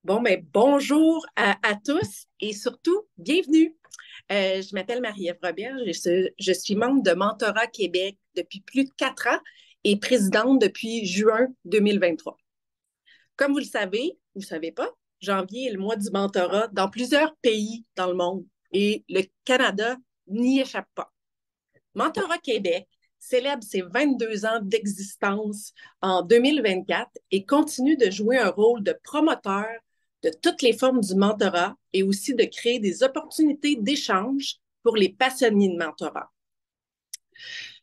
Bonjour à tous et surtout, bienvenue. Je m'appelle Marie-Ève Robert, je suis membre de Mentorat Québec depuis plus de 4 ans et présidente depuis juin 2023. Comme vous le savez, vous ne savez pas, janvier est le mois du mentorat dans plusieurs pays dans le monde et le Canada n'y échappe pas. Mentorat Québec célèbre ses 22 ans d'existence en 2024 et continue de jouer un rôle de promoteur de toutes les formes du mentorat et aussi de créer des opportunités d'échange pour les passionnés de mentorat.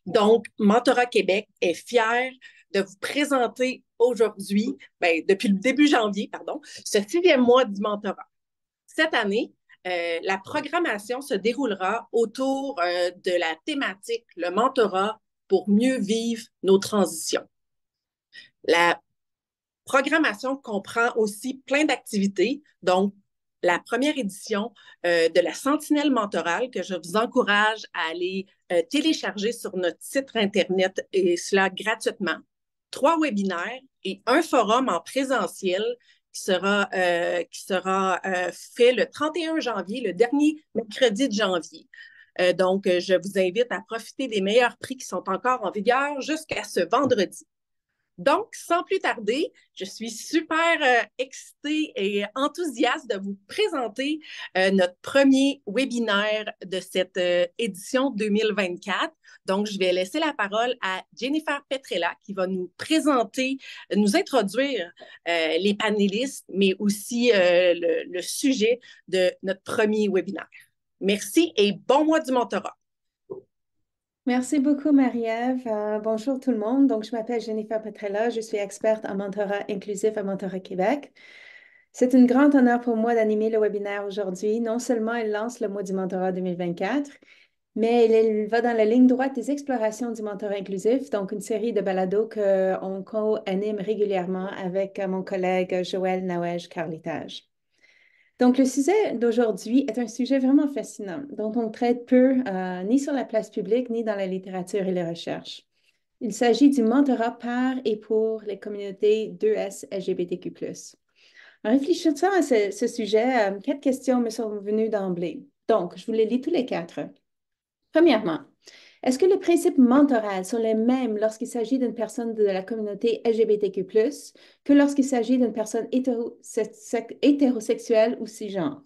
Donc, Mentorat Québec est fier de vous présenter aujourd'hui, depuis le début janvier, pardon, ce 6e mois du mentorat. Cette année, la programmation se déroulera autour de la thématique le mentorat pour mieux vivre nos transitions. La programmation comprend aussi plein d'activités, donc la première édition de la Sentinelle mentorale que je vous encourage à aller télécharger sur notre site Internet et cela gratuitement. 3 webinaires et un forum en présentiel qui sera fait le 31 janvier, le dernier mercredi de janvier. Donc, je vous invite à profiter des meilleurs prix qui sont encore en vigueur jusqu'à ce vendredi. Donc, sans plus tarder, je suis super excitée et enthousiaste de vous présenter notre premier webinaire de cette édition 2024. Donc, je vais laisser la parole à Jennifer Petrella qui va nous présenter, nous introduire les panélistes, mais aussi le sujet de notre premier webinaire. Merci et bon mois du mentorat. Merci beaucoup, Marie-Ève. Bonjour tout le monde. Donc, je m'appelle Jennifer Petrella. Je suis experte en mentorat inclusif à Mentorat Québec. C'est un grand honneur pour moi d'animer le webinaire aujourd'hui. Non seulement il lance le mois du mentorat 2024, mais il va dans la ligne droite des explorations du mentorat inclusif, donc une série de balados qu'on co-anime régulièrement avec mon collègue Joël Nawej-Carlitage. Donc, le sujet d'aujourd'hui est un sujet vraiment fascinant, dont on traite peu, ni sur la place publique, ni dans la littérature et les recherches. Il s'agit du mentorat par et pour les communautés 2S LGBTQ+. En réfléchissant à ce sujet, 4 questions me sont venues d'emblée. Donc, je vous les lis tous les 4. Premièrement, est-ce que les principes mentoraux sont les mêmes lorsqu'il s'agit d'une personne de la communauté LGBTQ+, que lorsqu'il s'agit d'une personne hétérosexuelle ou cisgenre?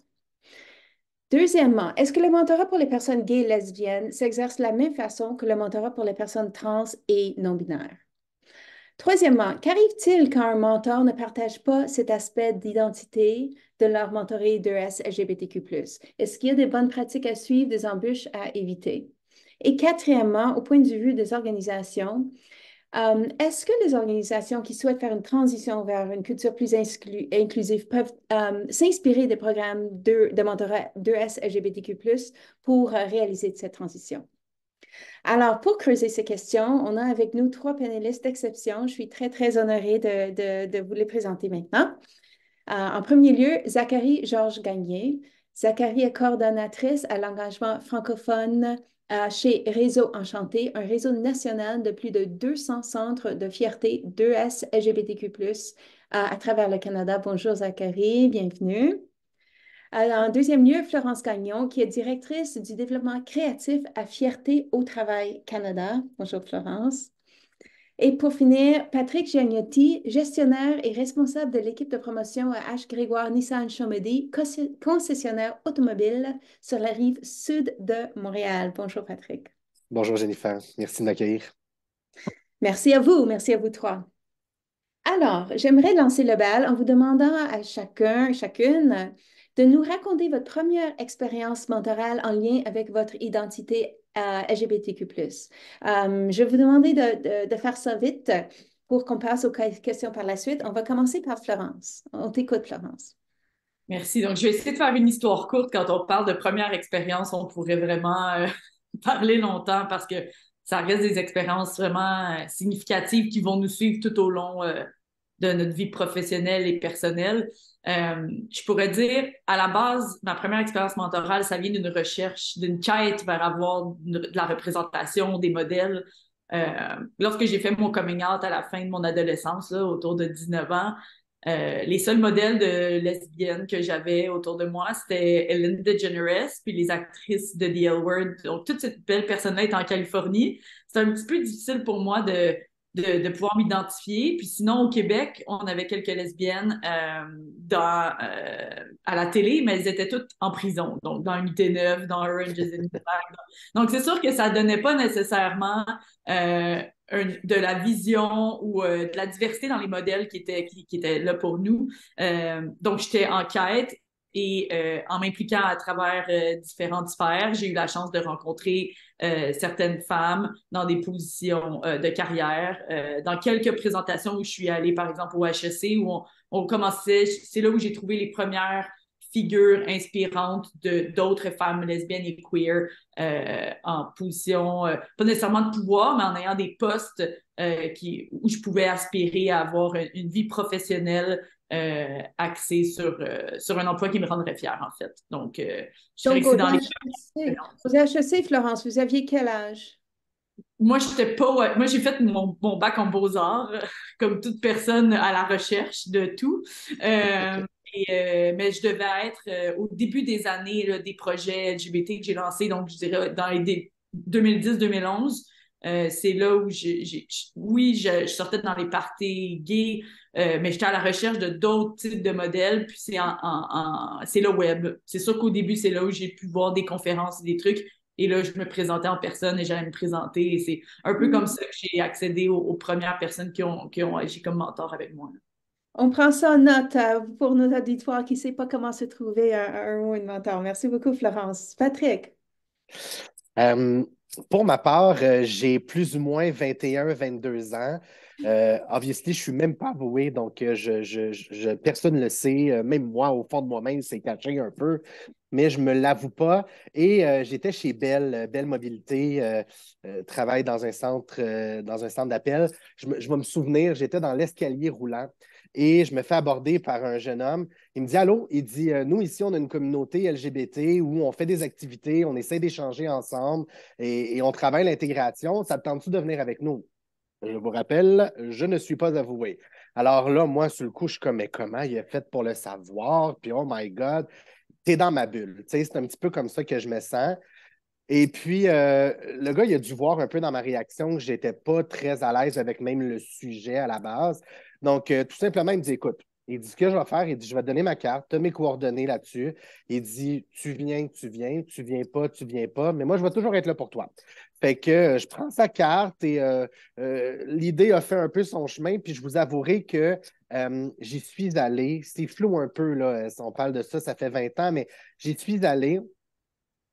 Deuxièmement, est-ce que le mentorat pour les personnes gays et lesbiennes s'exerce de la même façon que le mentorat pour les personnes trans et non-binaires? Troisièmement, qu'arrive-t-il quand un mentor ne partage pas cet aspect d'identité de leur mentoré 2S LGBTQ+? Est-ce qu'il y a des bonnes pratiques à suivre, des embûches à éviter? Et quatrièmement, au point de vue des organisations, est-ce que les organisations qui souhaitent faire une transition vers une culture plus inclusive peuvent s'inspirer des programmes de mentorat 2S LGBTQ+, pour réaliser cette transition? Alors, pour creuser ces questions, on a avec nous 3 panélistes d'exception. Je suis très, très honorée de vous les présenter maintenant. En premier lieu, Zachary Georges Gagné. Zachary est coordonnatrice à l'engagement francophone chez Réseau Enchanté, un réseau national de plus de 200 centres de fierté 2S LGBTQ+, à travers le Canada. Bonjour Zachary, bienvenue. En deuxième lieu, Florence Gagnon, qui est directrice du développement créatif à Fierté au Travail Canada. Bonjour Florence. Et pour finir, Patrick Giagnotti, gestionnaire et responsable de l'équipe de promotion à H. Grégoire Nissan Chomedy, concessionnaire automobile sur la rive sud de Montréal. Bonjour Patrick. Bonjour Jennifer, merci de m'accueillir. Merci à vous 3. Alors, j'aimerais lancer le bal en vous demandant à chacune, de nous raconter votre première expérience mentorale en lien avec votre identité LGBTQ+. Je vais vous demander de faire ça vite pour qu'on passe aux questions par la suite. On va commencer par Florence. On t'écoute, Florence. Merci. Donc, je vais essayer de faire une histoire courte. Quand on parle de première expérience, on pourrait vraiment parler longtemps parce que ça reste des expériences vraiment significatives qui vont nous suivre tout au long de notre vie professionnelle et personnelle. Je pourrais dire, à la base, ma première expérience mentorale, ça vient d'une recherche, d'une quête vers avoir de la représentation, des modèles. Lorsque j'ai fait mon coming out à la fin de mon adolescence, là, autour de 19 ans, Les seuls modèles de lesbiennes que j'avais autour de moi, c'était Ellen DeGeneres, puis les actrices de The L Word. Donc, toute cette belle personne-là est en Californie. C'est un petit peu difficile pour moi de pouvoir m'identifier. Puis sinon, au Québec, on avait quelques lesbiennes à la télé, mais elles étaient toutes en prison. Donc, dans Unité 9, dans Orange is the New Black. Donc, c'est sûr que ça donnait pas nécessairement de la vision ou de la diversité dans les modèles qui étaient là pour nous. Donc, j'étais en quête et en m'impliquant à travers différentes sphères, j'ai eu la chance de rencontrer certaines femmes dans des positions de carrière. Dans quelques présentations où je suis allée, par exemple, au HEC, où on commençait, c'est là où j'ai trouvé les premières figures inspirantes d'autres femmes lesbiennes et queer en position, pas nécessairement de pouvoir, mais en ayant des postes où je pouvais aspirer à avoir une vie professionnelle axée sur un emploi qui me rendrait fière, en fait. Donc, je dirais Donc, que c'est dans les... au HEC, Florence, vous aviez quel âge? Moi, j'étais pas. Moi, j'ai fait mon bac en beaux-arts, comme toute personne à la recherche de tout. Mais je devais être au début des années là, des projets LGBT que j'ai lancés, donc je dirais dans les 2010-2011. C'est là où oui, je sortais dans les parties gays, mais j'étais à la recherche de d'autres types de modèles, puis c'est le web. C'est sûr qu'au début, c'est là où j'ai pu voir des conférences et des trucs. Et là, je me présentais en personne et j'allais me présenter. Et c'est un peu comme ça que j'ai accédé aux premières personnes qui ont agi comme mentor avec moi. On prend ça en note pour notre auditoire qui ne sait pas comment se trouver un ou une mentor. Merci beaucoup, Florence. Patrick. Euh, pour ma part, j'ai plus ou moins 21, 22 ans. Obviously, je ne suis même pas avoué, donc personne ne le sait. Même moi, au fond de moi-même, c'est caché un peu, mais je ne me l'avoue pas. Et j'étais chez Bell Mobilité, travaille dans un centre d'appel. Je vais me souvenir, j'étais dans l'escalier roulant et je me fais aborder par un jeune homme. Il me dit allô, il dit nous ici, on a une communauté LGBT où on fait des activités, on essaie d'échanger ensemble et on travaille l'intégration. Ça te tente-tu de venir avec nous? Je vous rappelle, je ne suis pas avoué. Alors là, moi, sur le coup, je suis comme, mais comment il a fait pour le savoir? Puis, oh my God, t'es dans ma bulle. Tu sais, c'est un petit peu comme ça que je me sens. Et puis, le gars, il a dû voir un peu dans ma réaction que je n'étais pas très à l'aise avec même le sujet à la base. Donc, tout simplement, il me dit, écoute, il dit, ce que je vais faire, il dit, je vais te donner ma carte, tu as mes coordonnées là-dessus. Il dit, tu viens, tu viens pas, mais moi, je vais toujours être là pour toi. Fait que je prends sa carte et l'idée a fait un peu son chemin, puis je vous avouerai que j'y suis allé. C'est flou un peu, là, si on parle de ça, ça fait 20 ans, mais j'y suis allé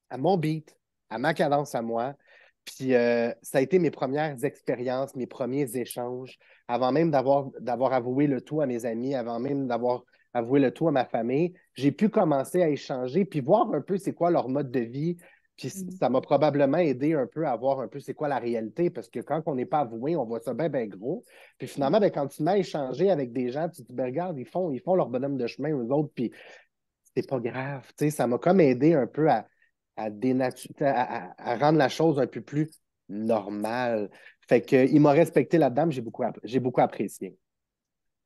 à mon beat, à ma cadence à moi. Puis ça a été mes premières expériences, mes premiers échanges, avant même d'avoir avoué le tout à mes amis, avant même d'avoir avoué le tout à ma famille. J'ai pu commencer à échanger, puis voir un peu c'est quoi leur mode de vie. Puis ça m'a probablement aidé un peu à voir un peu c'est quoi la réalité, parce que quand on n'est pas avoué, on voit ça bien, bien gros. Puis finalement, ben, quand tu m'as échangé avec des gens, tu te dis, ben, regarde, ils font leur bonhomme de chemin, eux autres, puis c'est pas grave. Tu sais, ça m'a comme aidé un peu à rendre la chose un peu plus normale. Fait que, il m'a respecté là-dedans, j'ai beaucoup apprécié.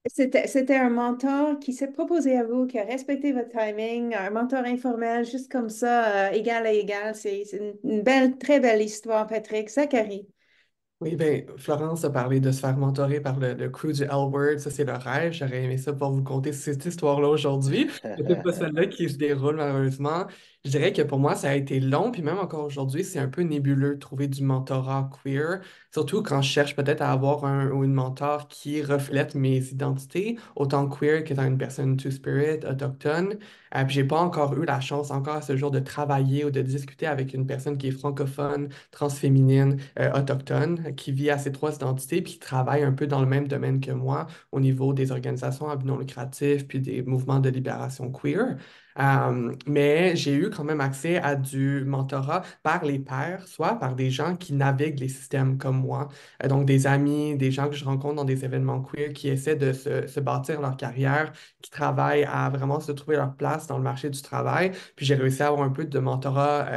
C'était un mentor qui s'est proposé à vous, qui a respecté votre timing, un mentor informel, juste comme ça, égal à égal. C'est une belle, très belle histoire, Patrick. Zachary. Oui, ben, Florence a parlé de se faire mentorer par le crew du L-Word. Ça, c'est le rêve. J'aurais aimé ça pour vous conter cette histoire-là aujourd'hui. C'est pas celle-là qui se déroule, malheureusement. Je dirais que pour moi, ça a été long, puis même encore aujourd'hui, c'est un peu nébuleux de trouver du mentorat queer, surtout quand je cherche peut-être à avoir un ou une mentor qui reflète mes identités, autant queer qu'étant une personne two-spirit, autochtone. Puis j'ai pas encore eu la chance, encore à ce jour, de travailler ou de discuter avec une personne qui est francophone, transféminine, autochtone, qui vit à ces trois identités, puis qui travaille un peu dans le même domaine que moi au niveau des organisations à but non lucratif, puis des mouvements de libération queer. Mais j'ai eu quand même accès à du mentorat par les pairs, soit par des gens qui naviguent les systèmes comme moi. Donc des amis, des gens que je rencontre dans des événements queer qui essaient de se bâtir leur carrière, qui travaillent à vraiment se trouver leur place dans le marché du travail. Puis j'ai réussi à avoir un peu de mentorat,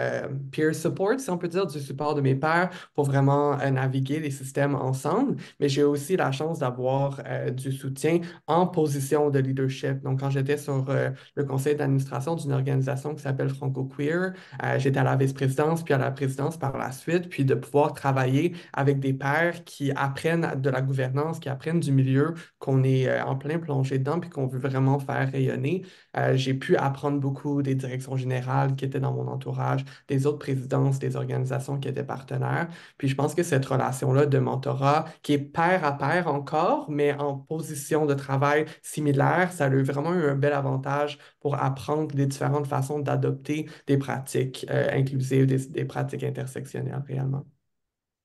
peer support, si on peut dire, du support de mes pairs pour vraiment naviguer les systèmes ensemble. Mais j'ai aussi la chance d'avoir du soutien en position de leadership. Donc quand j'étais sur le conseil d'administration d'une organisation qui s'appelle Franco Queer, j'étais à la vice-présidence puis à la présidence par la suite, puis de pouvoir travailler avec des pairs qui apprennent de la gouvernance, qui apprennent du milieu qu'on est en plein plongé dedans puis qu'on veut vraiment faire rayonner. J'ai pu apprendre beaucoup des directions générales qui étaient dans mon entourage, des autres présidences, des organisations qui étaient partenaires. Puis je pense que cette relation-là de mentorat, qui est pair à pair encore, mais en position de travail similaire, ça a eu vraiment eu un bel avantage pour apprendre les différentes façons d'adopter des pratiques inclusives, des pratiques intersectionnelles réellement.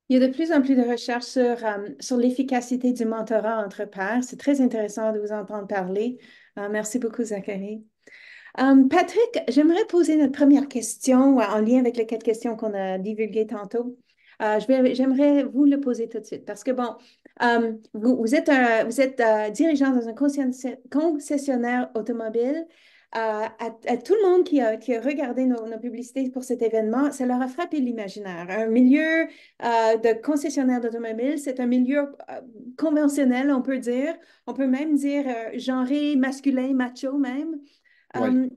Il y a de plus en plus de recherches sur l'efficacité du mentorat entre pairs. C'est très intéressant de vous entendre parler. Merci beaucoup, Zachary. Patrick, j'aimerais poser notre première question en lien avec les 4 questions qu'on a divulguées tantôt. J'aimerais vous le poser tout de suite parce que, bon, vous êtes dirigeant dans un concessionnaire automobile. À tout le monde qui a regardé nos publicités pour cet événement, ça leur a frappé l'imaginaire. Un milieu de concessionnaire d'automobile, c'est un milieu conventionnel, on peut dire. On peut même dire genré, masculin, macho même. Oui.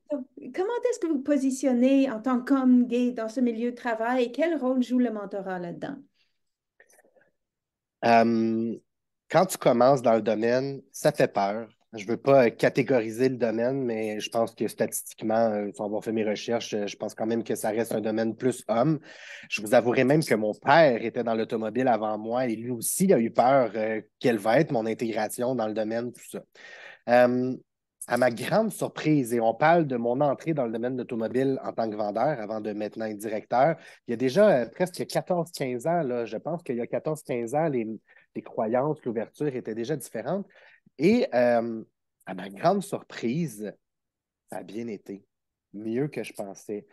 Comment est-ce que vous vous positionnez en tant qu'homme gay dans ce milieu de travail et quel rôle joue le mentorat là-dedans? Quand tu commences dans le domaine, ça fait peur. Je ne veux pas catégoriser le domaine, mais je pense que statistiquement, sans avoir fait mes recherches, je pense quand même que ça reste un domaine plus homme. Je vous avouerai même que mon père était dans l'automobile avant moi et lui aussi a eu peur quelle va être mon intégration dans le domaine, tout ça. Euh, à ma grande surprise, et on parle de mon entrée dans le domaine de l'automobile en tant que vendeur avant de maintenant être directeur, il y a déjà presque 14-15 ans, là, je pense qu'il y a 14-15 ans, les croyances, l'ouverture étaient déjà différentes. Et à ma grande surprise, ça a bien été, mieux que je pensais.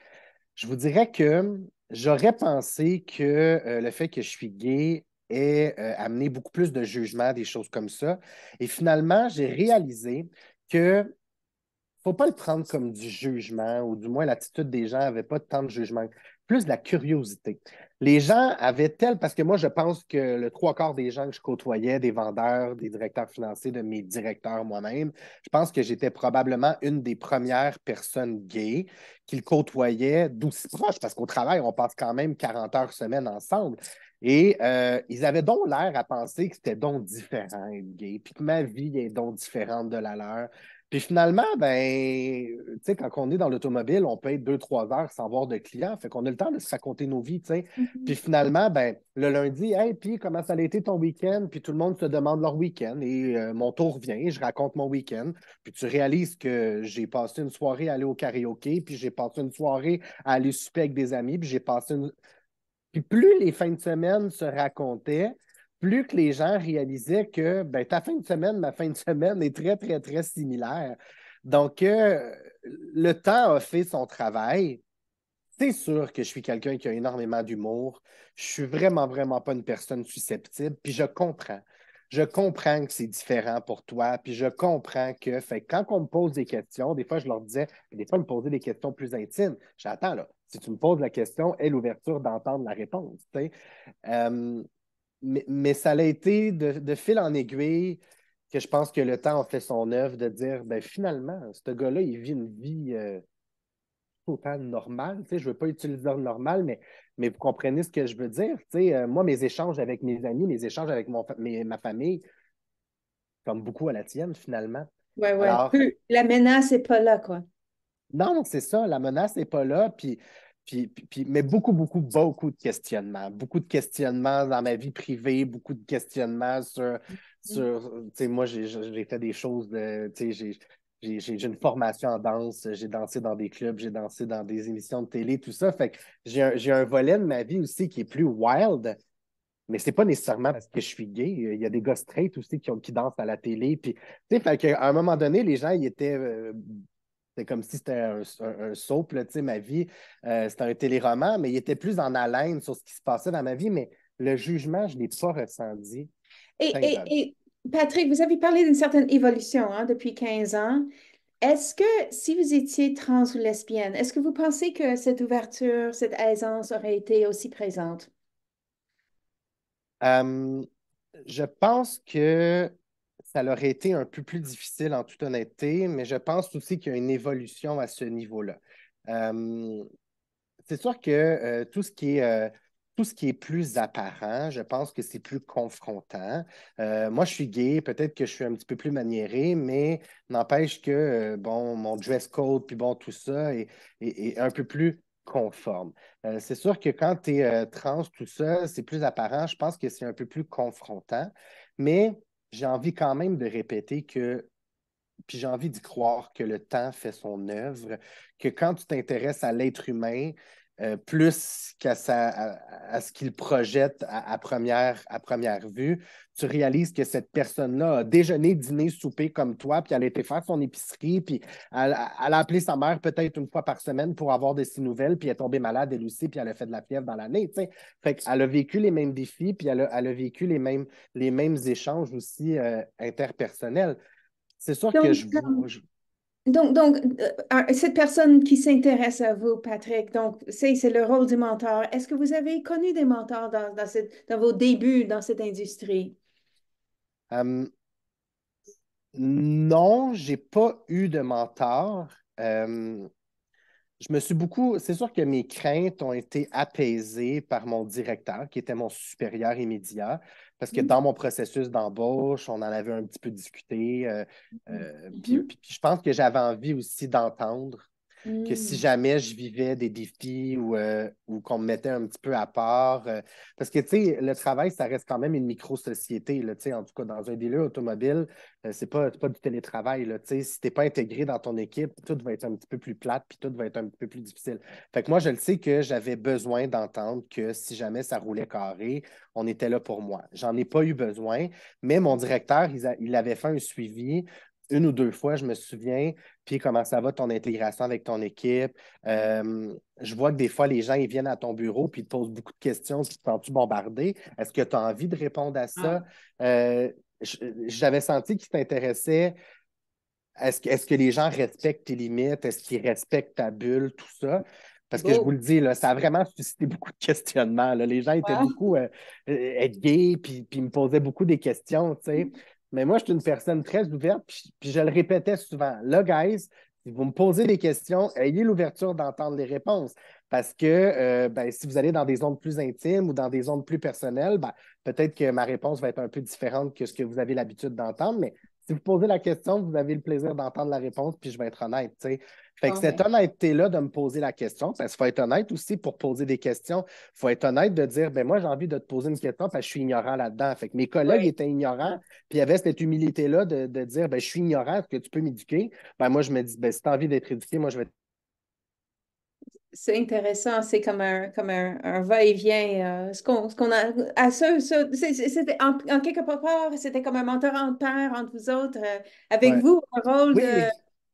Je vous dirais que j'aurais pensé que le fait que je suis gay ait amené beaucoup plus de jugement, des choses comme ça. Et finalement, j'ai réalisé que faut pas le prendre comme du jugement, ou du moins l'attitude des gens n'avait pas tant de jugement, plus de la curiosité. Les gens avaient parce que moi, je pense que le 3/4 des gens que je côtoyais, des vendeurs, des directeurs financiers, de mes directeurs moi-même, je pense que j'étais probablement une des premières personnes gays qu'ils côtoyaient d'aussi proche, parce qu'au travail, on passe quand même 40 heures semaine ensemble. Et ils avaient donc l'air à penser que c'était donc différent être gay, puis que ma vie est donc différente de la leur. Puis finalement, ben, tu sais, quand on est dans l'automobile, on peut être 2-3 heures sans voir de clients. Fait qu'on a le temps de se raconter nos vies, tu sais. Puis finalement, ben, le lundi, hey, puis comment ça a été ton week-end? Puis tout le monde se demande leur week-end. Et mon tour vient, je raconte mon week-end. Puis tu réalises que j'ai passé une soirée à aller au karaoké, puis j'ai passé une soirée à aller souper avec des amis, puis j'ai passé une. Puis plus les fins de semaine se racontaient, plus que les gens réalisaient que ben, ta fin de semaine, ma fin de semaine est très, très, très similaire. Donc, le temps a fait son travail. C'est sûr que je suis quelqu'un qui a énormément d'humour. Je suis vraiment, vraiment pas une personne susceptible. Puis je comprends. Je comprends que c'est différent pour toi. Puis je comprends que quand on me pose des questions, des fois, je leur disais, des fois, ils me posaient des questions plus intimes. J'attends, là. Si tu me poses la question, aie l'ouverture d'entendre la réponse. Tu sais. Mais ça a été de fil en aiguille que je pense que le temps a fait son œuvre de dire, ben finalement, ce gars-là, il vit une vie total normal. Tu sais, je ne veux pas utiliser le normal, mais vous comprenez ce que je veux dire. Tu sais, moi, mes échanges avec mes amis, mes échanges avec ma famille, comme beaucoup à la tienne, finalement. Ouais, ouais. Alors, La menace n'est pas là, quoi. non, c'est ça, la menace n'est pas là. Mais beaucoup, beaucoup, beaucoup de questionnements. Beaucoup de questionnements dans ma vie privée, beaucoup de questionnements sur tu sais, moi, j'ai fait des choses tu sais, j'ai une formation en danse, j'ai dansé dans des clubs, j'ai dansé dans des émissions de télé, tout ça. Fait que j'ai un volet de ma vie aussi qui est plus wild, mais c'est pas nécessairement parce que je suis gay. Il y a des gars straight aussi qui dansent à la télé. Puis, tu sais, fait qu'à un moment donné, les gens, ils étaient C'est comme si c'était un soap, là, tu sais, ma vie. C'était un téléroman, mais il était plus en haleine sur ce qui se passait dans ma vie, mais le jugement, je ne l'ai pas ressenti. Et, Thank et, God. et Patrick, vous avez parlé d'une certaine évolution hein, depuis 15 ans. Est-ce que si vous étiez trans ou lesbienne, est-ce que vous pensez que cette ouverture, cette aisance aurait été aussi présente? Euh, je pense que ça aurait été un peu plus difficile en toute honnêteté, mais je pense aussi qu'il y a une évolution à ce niveau-là. Euh, c'est sûr que tout ce qui est plus apparent, je pense que c'est plus confrontant. Moi, je suis gay, peut-être que je suis un petit peu plus maniéré, mais n'empêche que bon, mon dress code, puis bon, tout ça est un peu plus conforme. C'est sûr que quand tu es trans, tout ça, c'est plus apparent. Je pense que c'est un peu plus confrontant, mais j'ai envie quand même de répéter que puis j'ai envie d'y croire que le temps fait son œuvre, que quand tu t'intéresses à l'être humain, plus à ce qu'il projette à première vue, tu réalises que cette personne-là a déjeuné, dîné, soupé comme toi, puis elle a été faire son épicerie, puis elle a appelé sa mère peut-être une fois par semaine pour avoir de ses nouvelles, puis elle est tombée malade, elle aussi, puis elle a fait de la fièvre dans l'année. Tu sais. Fait qu'elle a vécu les mêmes défis, puis elle a vécu les mêmes échanges aussi interpersonnels. C'est sûr que Donc, cette personne qui s'intéresse à vous, Patrick, donc c'est le rôle du mentor. Est-ce que vous avez connu des mentors dans vos débuts dans cette industrie? euh, non, j'ai pas eu de mentor. Je me suis beaucoup. C'est sûr que mes craintes ont été apaisées par mon directeur, qui était mon supérieur immédiat, parce que dans mon processus d'embauche, on en avait un petit peu discuté. Puis je pense que j'avais envie aussi d'entendre que si Mhm. jamais je vivais des défis ou qu'on me mettait un petit peu à part, parce que, tu sais, le travail, ça reste quand même une micro-société, là, tu sais, en tout cas, dans un dealer automobile, c'est pas du télétravail, là, tu sais, si tu n'es pas intégré dans ton équipe, tout va être un petit peu plus plate, puis tout va être un petit peu plus difficile. Fait que moi, je le sais que j'avais besoin d'entendre que si jamais ça roulait carré, on était là pour moi. J'en ai pas eu besoin, mais mon directeur, il avait fait un suivi une ou deux fois, je me souviens, puis comment ça va ton intégration avec ton équipe. Je vois que des fois, les gens, ils viennent à ton bureau, puis ils te posent beaucoup de questions, puis te sens-tu bombardé? Est-ce que tu as envie de répondre à Ah. ça? Euh, J'avais senti qu'il t'intéressait. Est-ce que les gens respectent tes limites? Est-ce qu'ils respectent ta bulle, tout ça? Parce que je vous Beau. le dis, là, ça a vraiment suscité beaucoup de questionnements. Là. Les gens étaient Ouais. beaucoup être gays, puis me posaient beaucoup des questions, tu sais. Mais moi, je suis une personne très ouverte, puis je le répétais souvent. Là, guys, si vous me posez des questions, ayez l'ouverture d'entendre les réponses. Parce que ben, si vous allez dans des zones plus intimes ou dans des zones plus personnelles, ben, peut-être que ma réponse va être un peu différente que ce que vous avez l'habitude d'entendre, mais si vous posez la question, vous avez le plaisir d'entendre la réponse, puis je vais être honnête. T'sais. Fait que cette Ouais. honnêteté-là de me poser la question, parce qu'il faut être honnête aussi pour poser des questions, il faut être honnête de dire, ben moi, j'ai envie de te poser une question parce que je suis ignorant là-dedans. Fait que mes collègues Oui. étaient ignorants, puis il y avait cette humilité-là de dire, ben je suis ignorant, est-ce que tu peux m'éduquer? Ben moi, je me dis, ben si tu as envie d'être éduqué, moi, je vais. C'est intéressant, c'est comme un va-et-vient. Ce qu'on a, à c'était en quelque part, c'était comme un mentor en pair entre vous autres, avec Ouais. vous, un rôle de. Oui,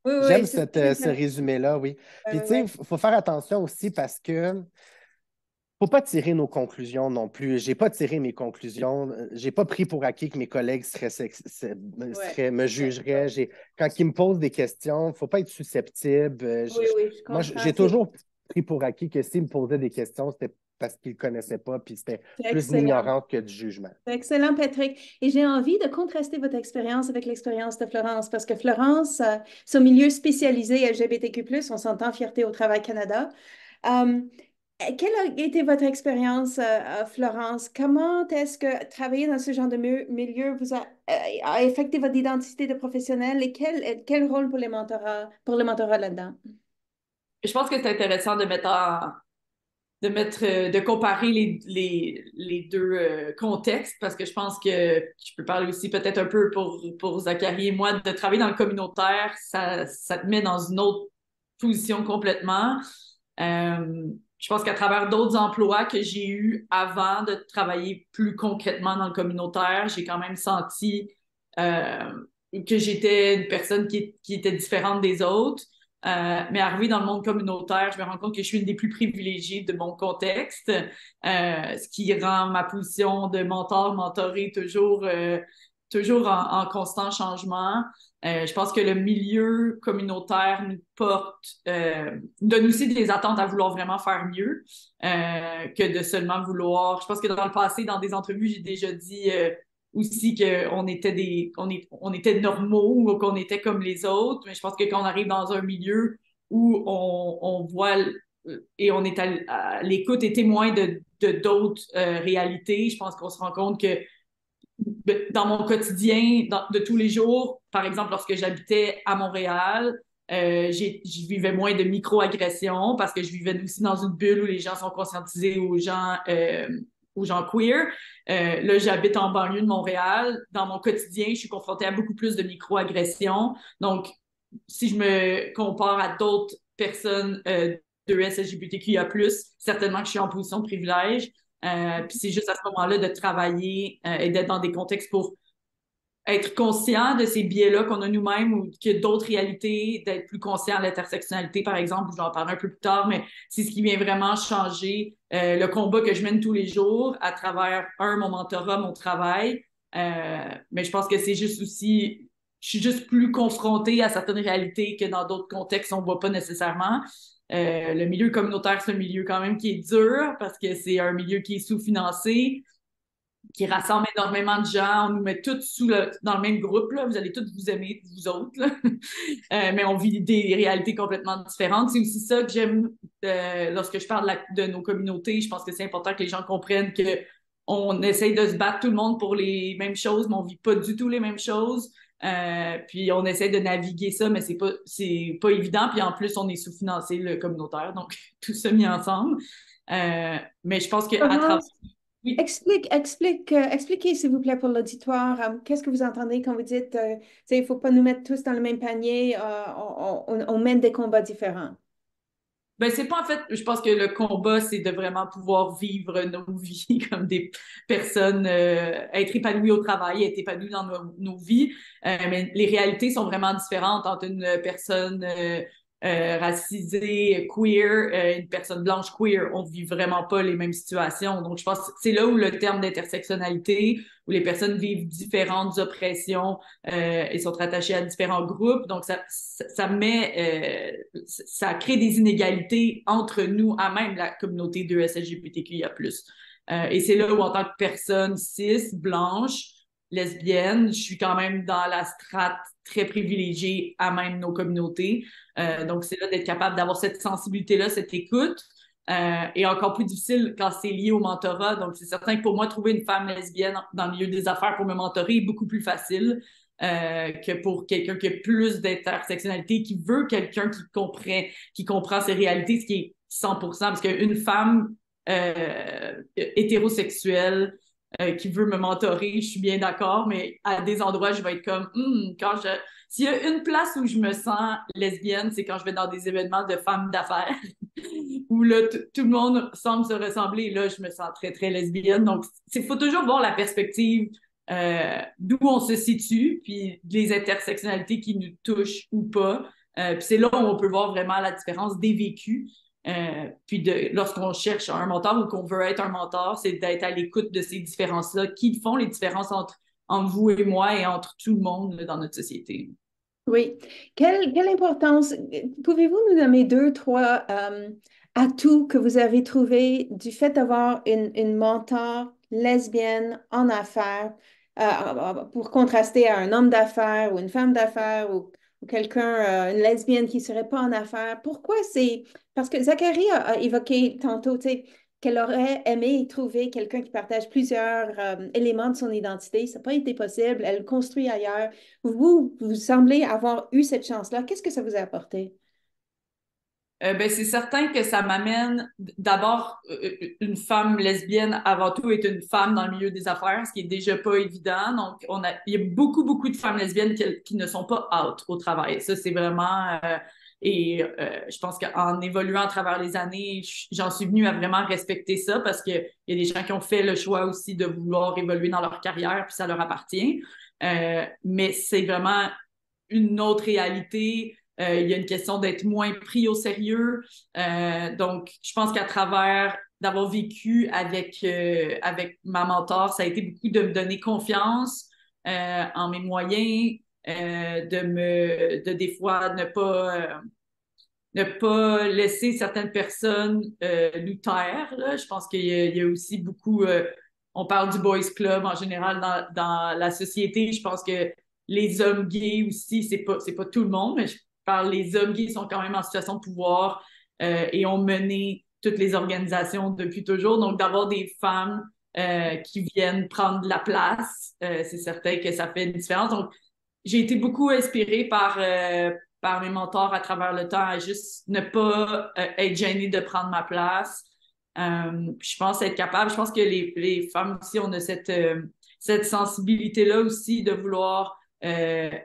Oui, oui, oui, j'aime c'est très ce intéressant. résumé-là, oui. Ouais, Puis, tu ouais, sais, ouais. il faut faire attention aussi parce que faut pas tirer nos conclusions non plus. J'ai pas tiré mes conclusions. J'ai pas pris pour acquis que mes collègues Ouais. me Ouais, jugeraient. ouais. Quand ils me posent des questions, faut pas être susceptible. Oui, oui, je Moi, comprends. j'ai toujours pris pour acquis que s'ils me posaient des questions, c'était parce qu'ils ne connaissaient pas, puis c'était C'est plus de excellent. l'ignorance que du jugement. C'est excellent, Patrick. Et j'ai envie de contraster votre expérience avec l'expérience de Florence, parce que Florence, son milieu spécialisé LGBTQ+, on s'entend Fierté au Travail Canada. Euh, Quelle a été votre expérience, Florence? Comment est-ce que travailler dans ce genre de milieu a affecté votre identité de professionnel et quel rôle pour le mentorat là-dedans? Je pense que c'est intéressant de comparer les deux contextes parce que je pense que je peux parler aussi peut-être un peu pour Zachary et moi de travailler dans le communautaire, ça te met dans une autre position complètement. Je pense qu'à travers d'autres emplois que j'ai eus avant de travailler plus concrètement dans le communautaire, j'ai quand même senti que j'étais une personne qui était différente des autres. Mais arrivée dans le monde communautaire, je me rends compte que je suis une des plus privilégiées de mon contexte, ce qui rend ma position de mentorée toujours en constant changement. Je pense que le milieu communautaire nous donne aussi des attentes à vouloir vraiment faire mieux que de seulement vouloir. Je pense que dans le passé, dans des entrevues, j'ai déjà dit aussi qu'on était on était normaux ou qu'on était comme les autres, mais je pense que quand on arrive dans un milieu où on voit et on est à l'écoute et témoin de d'autres réalités, je pense qu'on se rend compte que dans mon quotidien de tous les jours, par exemple, lorsque j'habitais à Montréal, je vivais moins de micro-agressions parce que je vivais aussi dans une bulle où les gens sont conscientisés aux gens queer. Là, j'habite en banlieue de Montréal. Dans mon quotidien, je suis confrontée à beaucoup plus de micro-agressions. Donc, si je me compare à d'autres personnes de LGBTQIA+, certainement que je suis en position de privilège. Puis c'est juste à ce moment-là de travailler et d'être dans des contextes pour être conscient de ces biais-là qu'on a nous-mêmes ou qu'il y a d'autres réalités, d'être plus conscient de l'intersectionnalité, par exemple, je vais en parler un peu plus tard, mais c'est ce qui vient vraiment changer le combat que je mène tous les jours à travers, mon mentorat, mon travail. Mais je pense que c'est juste aussi, je suis juste plus confrontée à certaines réalités que dans d'autres contextes, on ne voit pas nécessairement. Le milieu communautaire, c'est un milieu quand même qui est dur parce que c'est un milieu qui est sous-financé, qui rassemble énormément de gens. On nous met tous dans le même groupe. Là. Vous allez tous vous aimer, vous autres. Là. Mais on vit des réalités complètement différentes. C'est aussi ça que j'aime lorsque je parle de nos communautés. Je pense que c'est important que les gens comprennent qu'on essaye de se battre tout le monde pour les mêmes choses, mais on vit pas du tout les mêmes choses. Puis on essaie de naviguer ça, mais c'est pas évident. Puis en plus, on est sous-financé le communautaire, donc tout ça mis ensemble. Mais je pense qu'à travers... Oui. Expliquez, s'il vous plaît, pour l'auditoire, qu'est-ce que vous entendez quand vous dites, il ne faut pas nous mettre tous dans le même panier, on mène des combats différents. Ben, c'est pas en fait, je pense que le combat, c'est de vraiment pouvoir vivre nos vies comme des personnes, être épanouies au travail, être épanouies dans nos vies. Mais les réalités sont vraiment différentes entre une personne racisée, queer, une personne blanche queer. On vit vraiment pas les mêmes situations. Donc, je pense que c'est là où le terme d'intersectionnalité, où les personnes vivent différentes oppressions et sont rattachées à différents groupes. Donc, ça crée des inégalités entre nous, à même la communauté de LGBTQIA+. Et c'est là où, en tant que personne cis, blanche, lesbienne, je suis quand même dans la strate très privilégiée à même nos communautés. Donc, c'est là d'être capable d'avoir cette sensibilité-là, cette écoute. Et encore plus difficile quand c'est lié au mentorat. Donc, c'est certain que pour moi, trouver une femme lesbienne dans le milieu des affaires pour me mentorer est beaucoup plus facile que pour quelqu'un qui a plus d'intersectionnalité, qui veut quelqu'un qui comprend ses réalités, ce qui est 100%, parce qu'une femme hétérosexuelle qui veut me mentorer, je suis bien d'accord, mais à des endroits, je vais être comme, s'il y a une place où je me sens lesbienne, c'est quand je vais dans des événements de femmes d'affaires, où là, tout le monde semble se ressembler, et là, je me sens très, très lesbienne. Donc, il faut toujours voir la perspective d'où on se situe, puis les intersectionnalités qui nous touchent ou pas. Puis c'est là où on peut voir vraiment la différence des vécus. Puis lorsqu'on cherche un mentor ou qu'on veut être un mentor, c'est d'être à l'écoute de ces différences-là qui font les différences entre vous et moi et entre tout le monde dans notre société. Oui. Quelle importance, pouvez-vous nous nommer 2, 3 atouts que vous avez trouvés du fait d'avoir une mentor lesbienne en affaires pour contraster à un homme d'affaires ou une femme d'affaires ou quelqu'un, une lesbienne qui ne serait pas en affaires? Pourquoi c'est... Parce que Zacharie a évoqué tantôt, tu sais, qu'elle aurait aimé trouver quelqu'un qui partage plusieurs éléments de son identité. Ça n'a pas été possible. Elle construit ailleurs. Vous semblez avoir eu cette chance-là. Qu'est-ce que ça vous a apporté? Ben, c'est certain que ça m'amène d'abord une femme lesbienne avant tout est une femme dans le milieu des affaires, ce qui est déjà pas évident. Donc, il y a beaucoup, beaucoup de femmes lesbiennes qui ne sont pas out au travail. Ça, c'est vraiment... je pense qu'en évoluant à travers les années, j'en suis venue à vraiment respecter ça parce qu'il y a des gens qui ont fait le choix aussi de vouloir évoluer dans leur carrière, puis ça leur appartient. Mais c'est vraiment une autre réalité il y a une question d'être moins pris au sérieux. Donc, je pense qu'à travers d'avoir vécu avec ma mentor, ça a été beaucoup de me donner confiance en mes moyens, de des fois ne pas laisser certaines personnes nous taire. Là. Je pense qu'il y a aussi beaucoup... on parle du boys club en général dans la société. Je pense que les hommes gays aussi, c'est pas tout le monde, mais je parle les hommes gays sont quand même en situation de pouvoir et ont mené toutes les organisations depuis toujours. Donc, d'avoir des femmes qui viennent prendre de la place, c'est certain que ça fait une différence. Donc, j'ai été beaucoup inspirée par mes mentors à travers le temps, à juste ne pas être gênée de prendre ma place. Je pense être capable, je pense que les femmes aussi, on a cette sensibilité-là aussi de vouloir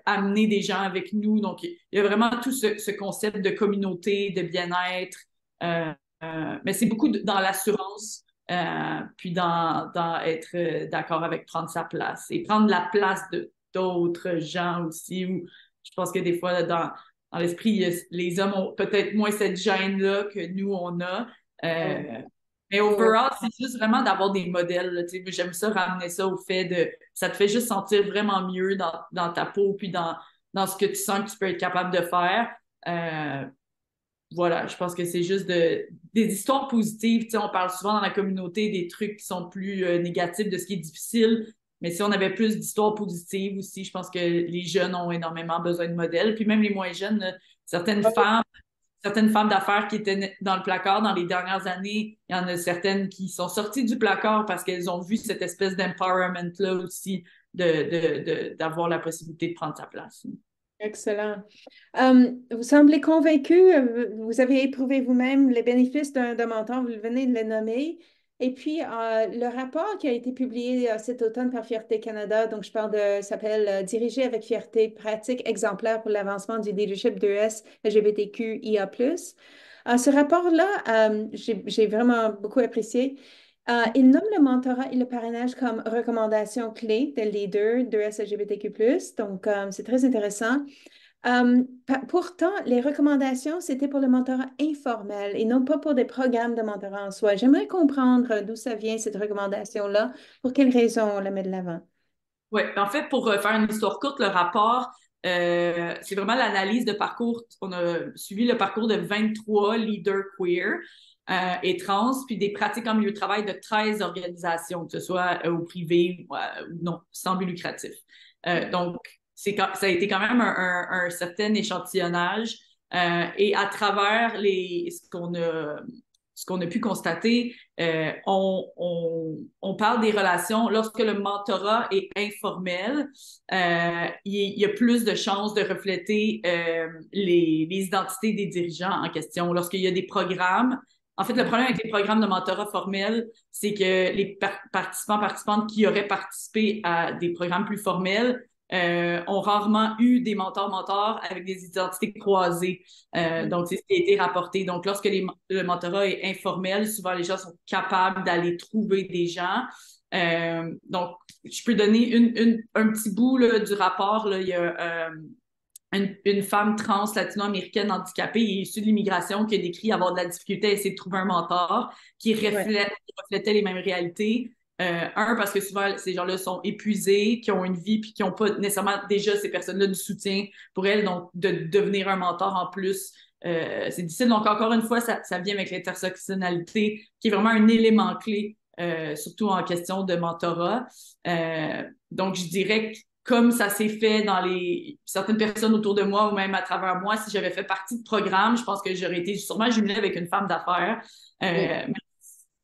amener des gens avec nous. Donc, il y a vraiment tout ce concept de communauté, de bien-être. Mais c'est beaucoup dans l'assurance, puis dans être d'accord avec prendre sa place et prendre la place d'autres gens aussi. Où je pense que des fois, dans l'esprit, les hommes ont peut-être moins cette gêne-là que nous, on a. Mais overall, c'est juste vraiment d'avoir des modèles. Là, j'aime ça, ramener ça au fait de... Ça te fait juste sentir vraiment mieux dans ta peau, puis dans ce que tu sens que tu peux être capable de faire. Voilà, je pense que c'est juste des histoires positives. On parle souvent dans la communauté des trucs qui sont plus négatifs, de ce qui est difficile. Mais si on avait plus d'histoires positives aussi, je pense que les jeunes ont énormément besoin de modèles. Puis même les moins jeunes, là, certaines femmes d'affaires qui étaient dans le placard dans les dernières années, il y en a certaines qui sont sorties du placard parce qu'elles ont vu cette espèce d'empowerment-là aussi, d'avoir la possibilité de prendre sa place. Excellent. Vous semblez convaincu, vous avez éprouvé vous-même les bénéfices d'un mentor, vous venez de le nommer. Et puis, le rapport qui a été publié cet automne par Fierté Canada, donc je parle s'appelle Diriger avec fierté, pratique exemplaire pour l'avancement du leadership d'ES LGBTQIA+. Ce rapport-là, j'ai vraiment beaucoup apprécié. Il nomme le mentorat et le parrainage comme recommandations clés des leaders d'ES LGBTQ+. Donc, c'est très intéressant. Pourtant, les recommandations, c'était pour le mentorat informel et non pas pour des programmes de mentorat en soi. J'aimerais comprendre d'où ça vient, cette recommandation-là, pour quelles raisons on la met de l'avant. Oui, en fait, pour faire une histoire courte, le rapport, c'est vraiment l'analyse de parcours. On a suivi le parcours de 23 leaders queer et trans, puis des pratiques en milieu de travail de 13 organisations, que ce soit au privé ou non, sans but lucratif. Donc, ça a été quand même un certain échantillonnage. Et à travers ce qu'on a pu constater, on parle des relations. Lorsque le mentorat est informel, il y a plus de chances de refléter les identités des dirigeants en question. Lorsqu'il y a des programmes, en fait, le problème avec les programmes de mentorat formel, c'est que les participantes qui auraient participé à des programmes plus formels ont rarement eu des mentors avec des identités croisées. Donc, c'est ce qui a été rapporté. Donc, lorsque le mentorat est informel, souvent les gens sont capables d'aller trouver des gens. Donc, je peux donner un petit bout là, du rapport. Là. Il y a une femme trans latino-américaine handicapée et issue de l'immigration qui a décrit avoir de la difficulté à essayer de trouver un mentor qui reflétait les mêmes réalités. Parce que souvent, ces gens-là sont épuisés, qui ont une vie, puis qui n'ont pas nécessairement déjà ces personnes-là du soutien pour elles. Donc, de devenir un mentor en plus, c'est difficile. Donc, encore une fois, ça vient avec l'intersectionnalité, qui est vraiment un élément clé, surtout en question de mentorat. Donc, je dirais que comme ça s'est fait dans certaines personnes autour de moi ou même à travers moi, si j'avais fait partie de programme, je pense que j'aurais été sûrement jumelée avec une femme d'affaires. Mais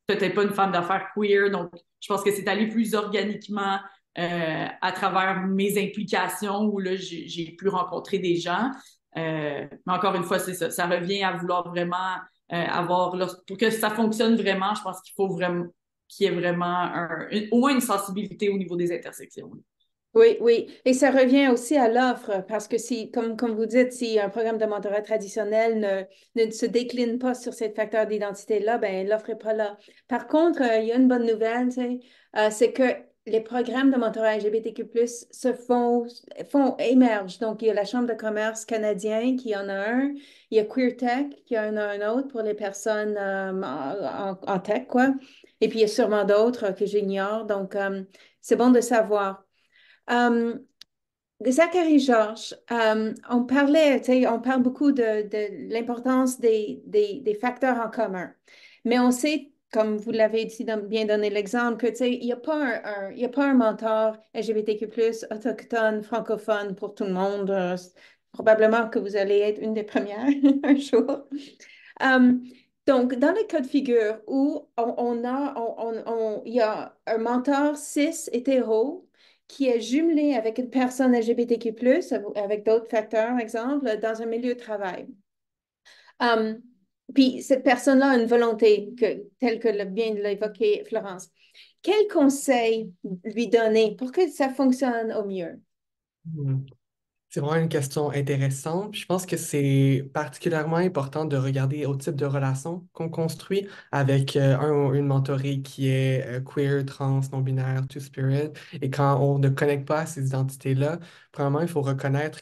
peut-être pas une femme d'affaires queer. Donc, je pense que c'est allé plus organiquement à travers mes implications où là, j'ai pu rencontrer des gens. Mais encore une fois, c'est ça. Ça revient à vouloir vraiment pour que ça fonctionne vraiment, je pense qu'il faut vraiment qu'il y ait vraiment au moins une sensibilité au niveau des intersections. Oui, oui. Et ça revient aussi à l'offre, parce que si, comme vous dites, si un programme de mentorat traditionnel ne se décline pas sur ces facteurs d'identité-là, ben l'offre n'est pas là. Par contre, il y a une bonne nouvelle, c'est que les programmes de mentorat LGBTQ+, émergent. Donc, il y a la Chambre de commerce canadien qui en a un. Il y a Queer Tech qui en a un autre pour les personnes en tech, quoi. Et puis, il y a sûrement d'autres que j'ignore. Donc, c'est bon de savoir. Zachary Georges, on parlait, tu sais, on parle beaucoup de l'importance des facteurs en commun. Mais on sait, comme vous l'avez dit, bien donné l'exemple, que, tu sais, il n'y a pas il y a pas un mentor LGBTQ+, autochtone, francophone pour tout le monde. Probablement que vous allez être une des premières un jour. Euh, donc, dans les cas de figure où il y a un mentor cis hétéro qui est jumelé avec une personne LGBTQ+, avec d'autres facteurs, exemple, dans un milieu de travail. Um, Puis cette personne-là a une volonté, telle que vient de l'évoquer Florence. Quel conseil lui donner pour que ça fonctionne au mieux? Hmm. C'est vraiment une question intéressante. Je pense que c'est particulièrement important de regarder au type de relation qu'on construit avec un ou une mentorée qui est queer, trans, non-binaire, two-spirit. Et quand on ne connecte pas à ces identités-là, premièrement, il faut reconnaître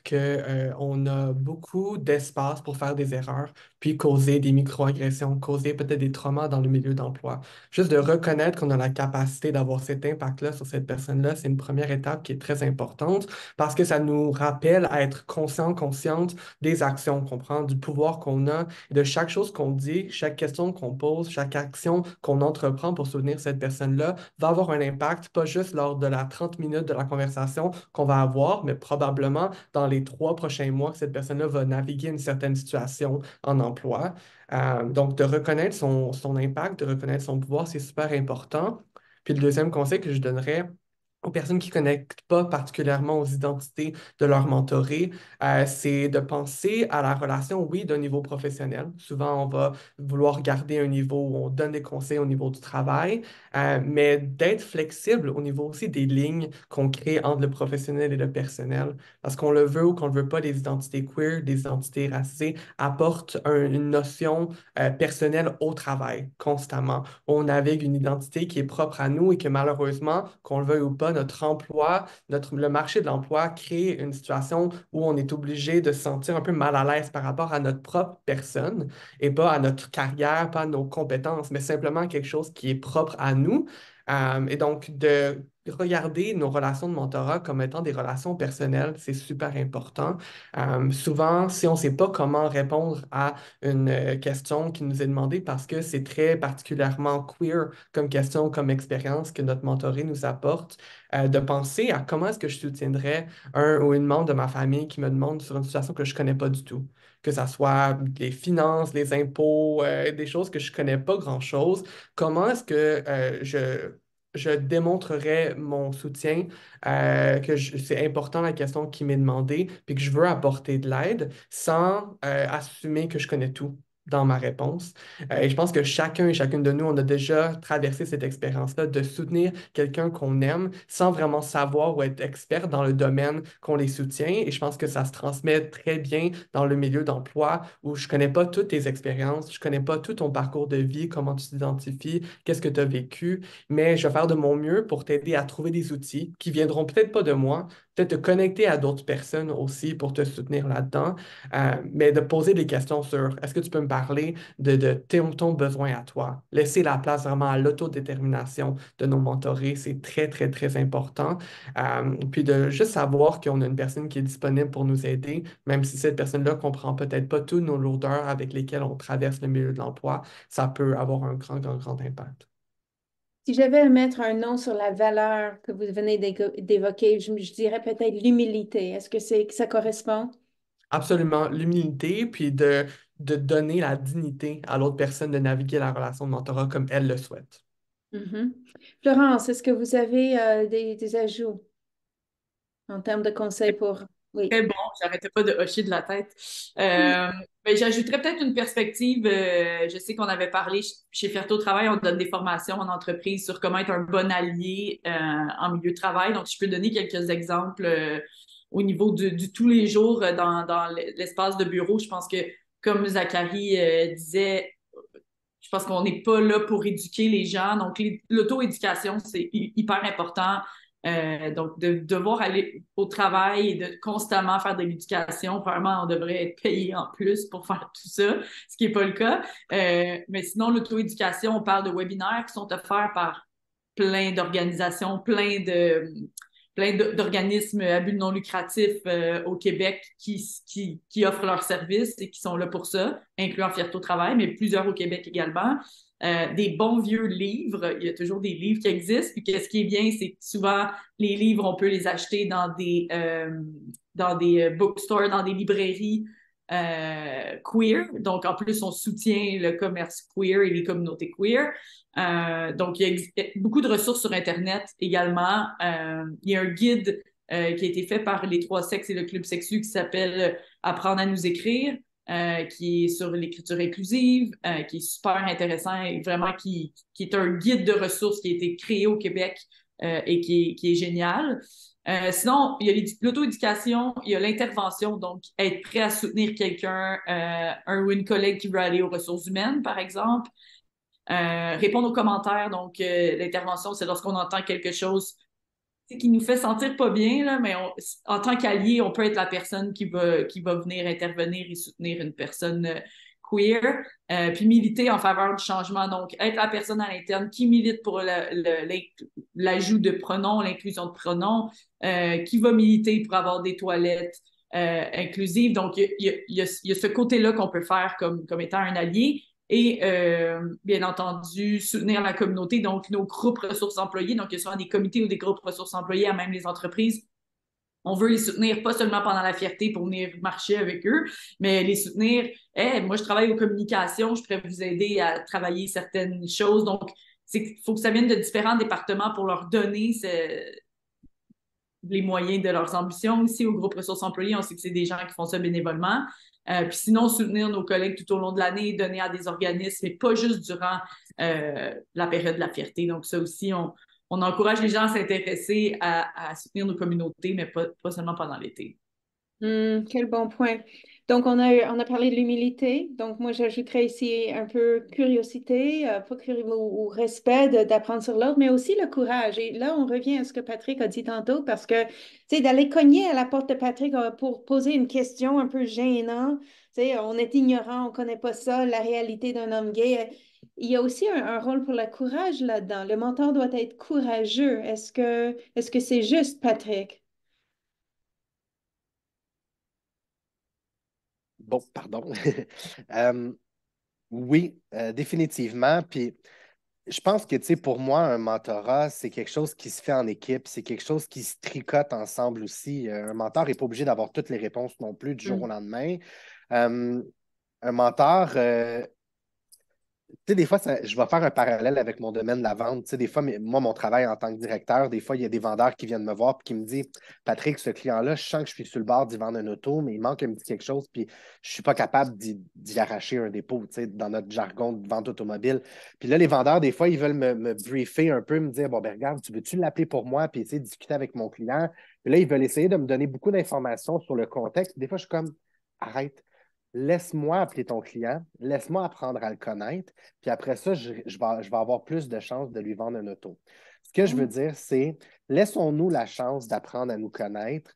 on a beaucoup d'espace pour faire des erreurs, puis causer des micro-agressions, causer peut-être des traumas dans le milieu d'emploi. Juste de reconnaître qu'on a la capacité d'avoir cet impact-là sur cette personne-là, c'est une première étape qui est très importante parce que ça nous rappelle à être conscient, consciente des actions qu'on prend, du pouvoir qu'on a, de chaque chose qu'on dit, chaque question qu'on pose, chaque action qu'on entreprend pour soutenir cette personne-là va avoir un impact, pas juste lors de la 30 minutes de la conversation qu'on va avoir, mais probablement dans les 3 prochains mois que cette personne-là va naviguer une certaine situation en emploi. Donc, de reconnaître son impact, de reconnaître son pouvoir, c'est super important. Puis le deuxième conseil que je donnerais, aux personnes qui ne connectent pas particulièrement aux identités de leur mentoré, c'est de penser à la relation, oui, d'un niveau professionnel. Souvent, on va vouloir garder un niveau où on donne des conseils au niveau du travail, mais d'être flexible au niveau aussi des lignes qu'on crée entre le professionnel et le personnel. Parce qu'on le veut ou qu'on ne le veut pas, les identités queer, des identités racisées apportent une notion personnelle au travail constamment. On navigue une identité qui est propre à nous et que malheureusement, qu'on le veuille ou pas, notre emploi, le marché de l'emploi crée une situation où on est obligé de se sentir un peu mal à l'aise par rapport à notre propre personne et pas à notre carrière, pas à nos compétences, mais simplement quelque chose qui est propre à nous. Et donc, de regarder nos relations de mentorat comme étant des relations personnelles, c'est super important. Souvent, si on ne sait pas comment répondre à une question qui nous est demandée parce que c'est très particulièrement queer comme question, comme expérience que notre mentoré nous apporte, de penser à comment est-ce que je soutiendrais un ou une membre de ma famille qui me demande sur une situation que je ne connais pas du tout. Que ce soit les finances, les impôts, des choses que je ne connais pas grand-chose. Comment est-ce que je démontrerais mon soutien, c'est important la question qui m'est demandée, puis que je veux apporter de l'aide sans assumer que je connais tout dans ma réponse. Et je pense que chacun et chacune de nous, on a déjà traversé cette expérience-là de soutenir quelqu'un qu'on aime sans vraiment savoir ou être expert dans le domaine qu'on les soutient. Et je pense que ça se transmet très bien dans le milieu d'emploi où je connais pas toutes tes expériences, je connais pas tout ton parcours de vie, comment tu t'identifies, qu'est-ce que tu as vécu, mais je vais faire de mon mieux pour t'aider à trouver des outils qui viendront peut-être pas de moi, peut-être te connecter à d'autres personnes aussi pour te soutenir là-dedans, mais de poser des questions sur est-ce que tu peux me parler de ton besoin à toi. Laisser la place vraiment à l'autodétermination de nos mentorés, c'est très, très, très important. Puis de juste savoir qu'on a une personne qui est disponible pour nous aider, même si cette personne-là comprend peut-être pas tous nos lourdeurs avec lesquelles on traverse le milieu de l'emploi, ça peut avoir un grand, grand, grand impact. Si j'avais à mettre un nom sur la valeur que vous venez d'évoquer, je dirais peut-être l'humilité. Est-ce que ça correspond? Absolument, l'humilité, puis de donner la dignité à l'autre personne de naviguer la relation de mentorat comme elle le souhaite. Mhm. Florence, est-ce que vous avez des ajouts en termes de conseils pour... Oui. Très bon, j'arrêtais pas de hocher de la tête. Ben, j'ajouterais peut-être une perspective. Je sais qu'on avait parlé chez Ferto Travail, on donne des formations en entreprise sur comment être un bon allié en milieu de travail. Donc, je peux donner quelques exemples au niveau du tous les jours dans l'espace de bureau. Je pense que, comme Zachary disait, je pense qu'on n'est pas là pour éduquer les gens. Donc, l'auto-éducation, c'est hyper important. Donc, de devoir aller au travail et de constamment faire de l'éducation, vraiment, on devrait être payé en plus pour faire tout ça, ce qui n'est pas le cas. Mais sinon, l'auto-éducation, on parle de webinaires qui sont offerts par plein d'organisations, plein d'organismes à but non lucratif au Québec qui offrent leurs services et qui sont là pour ça, incluant Fierté au travail, mais plusieurs au Québec également. Des bons vieux livres, il y a toujours des livres qui existent. Puis ce qui est bien, c'est que souvent, les livres, on peut les acheter dans des bookstores, dans des librairies queer. Donc, en plus, on soutient le commerce queer et les communautés queer. Donc, il y a beaucoup de ressources sur Internet également. Il y a un guide qui a été fait par les Trois Sexes et le Club Sexu qui s'appelle Apprendre à nous écrire, qui est sur l'écriture inclusive, qui est super intéressant et vraiment qui est un guide de ressources qui a été créé au Québec et qui est génial. Sinon, il y a l'auto-éducation, il y a l'intervention, donc être prêt à soutenir quelqu'un, un ou une collègue qui veut aller aux ressources humaines, par exemple. Répondre aux commentaires, donc l'intervention, c'est lorsqu'on entend quelque chose qui nous fait sentir pas bien, là, mais en tant qu'allié, on peut être la personne qui va venir intervenir et soutenir une personne queer, puis militer en faveur du changement. Donc, être la personne à l'interne qui milite pour l'ajout de pronoms, l'inclusion de pronoms, qui va militer pour avoir des toilettes inclusives. Donc, il y a ce côté-là qu'on peut faire comme étant un allié. Et bien entendu, soutenir la communauté, donc nos groupes ressources employées, donc que ce soit des comités ou des groupes ressources employées, à même les entreprises. On veut les soutenir pas seulement pendant la fierté pour venir marcher avec eux, mais les soutenir. Hey, moi, je travaille aux communications, je pourrais vous aider à travailler certaines choses. Donc, il faut que ça vienne de différents départements pour leur donner les moyens de leurs ambitions. Aussi, au groupe ressources employées, on sait que c'est des gens qui font ça bénévolement. Puis sinon, soutenir nos collègues tout au long de l'année, donner à des organismes, et pas juste durant la période de la fierté. Donc ça aussi, on encourage les gens à s'intéresser à soutenir nos communautés, mais pas seulement pendant l'été. Quel bon point. Donc, on a parlé de l'humilité. Donc, moi, j'ajouterais ici un peu curiosité, pas ou respect d'apprendre sur l'autre, mais aussi le courage. Et là, on revient à ce que Patrick a dit tantôt, parce que, tu sais, d'aller cogner à la porte de Patrick pour poser une question un peu gênante, tu sais, on est ignorant, on connaît pas ça, la réalité d'un homme gay. Il y a aussi un rôle pour le courage là-dedans. Le mentor doit être courageux. Est-ce que c'est juste, Patrick? Bon, pardon. Oui, définitivement. Puis je pense que, tu sais, pour moi, un mentorat, c'est quelque chose qui se fait en équipe, c'est quelque chose qui se tricote ensemble aussi. Un mentor n'est pas obligé d'avoir toutes les réponses non plus du jour au lendemain. Un mentor, tu sais, des fois, je vais faire un parallèle avec mon domaine de la vente. Tu sais, des fois, moi, mon travail en tant que directeur, des fois, il y a des vendeurs qui viennent me voir et qui me disent Patrick, ce client-là, je sens que je suis sur le bord d'y vendre une auto, mais il manque un petit quelque chose, puis je ne suis pas capable d'y arracher un dépôt, tu sais, dans notre jargon de vente automobile. Puis là, les vendeurs, des fois, ils veulent me briefer un peu, me dire bon, ben regarde, tu veux-tu l'appeler pour moi, puis essayer de discuter avec mon client. Puis là, ils veulent essayer de me donner beaucoup d'informations sur le contexte. Des fois, je suis comme arrête. Laisse-moi appeler ton client, laisse-moi apprendre à le connaître, puis après ça, je vais avoir plus de chances de lui vendre un auto. Ce que je veux dire, c'est laissons-nous la chance d'apprendre à nous connaître.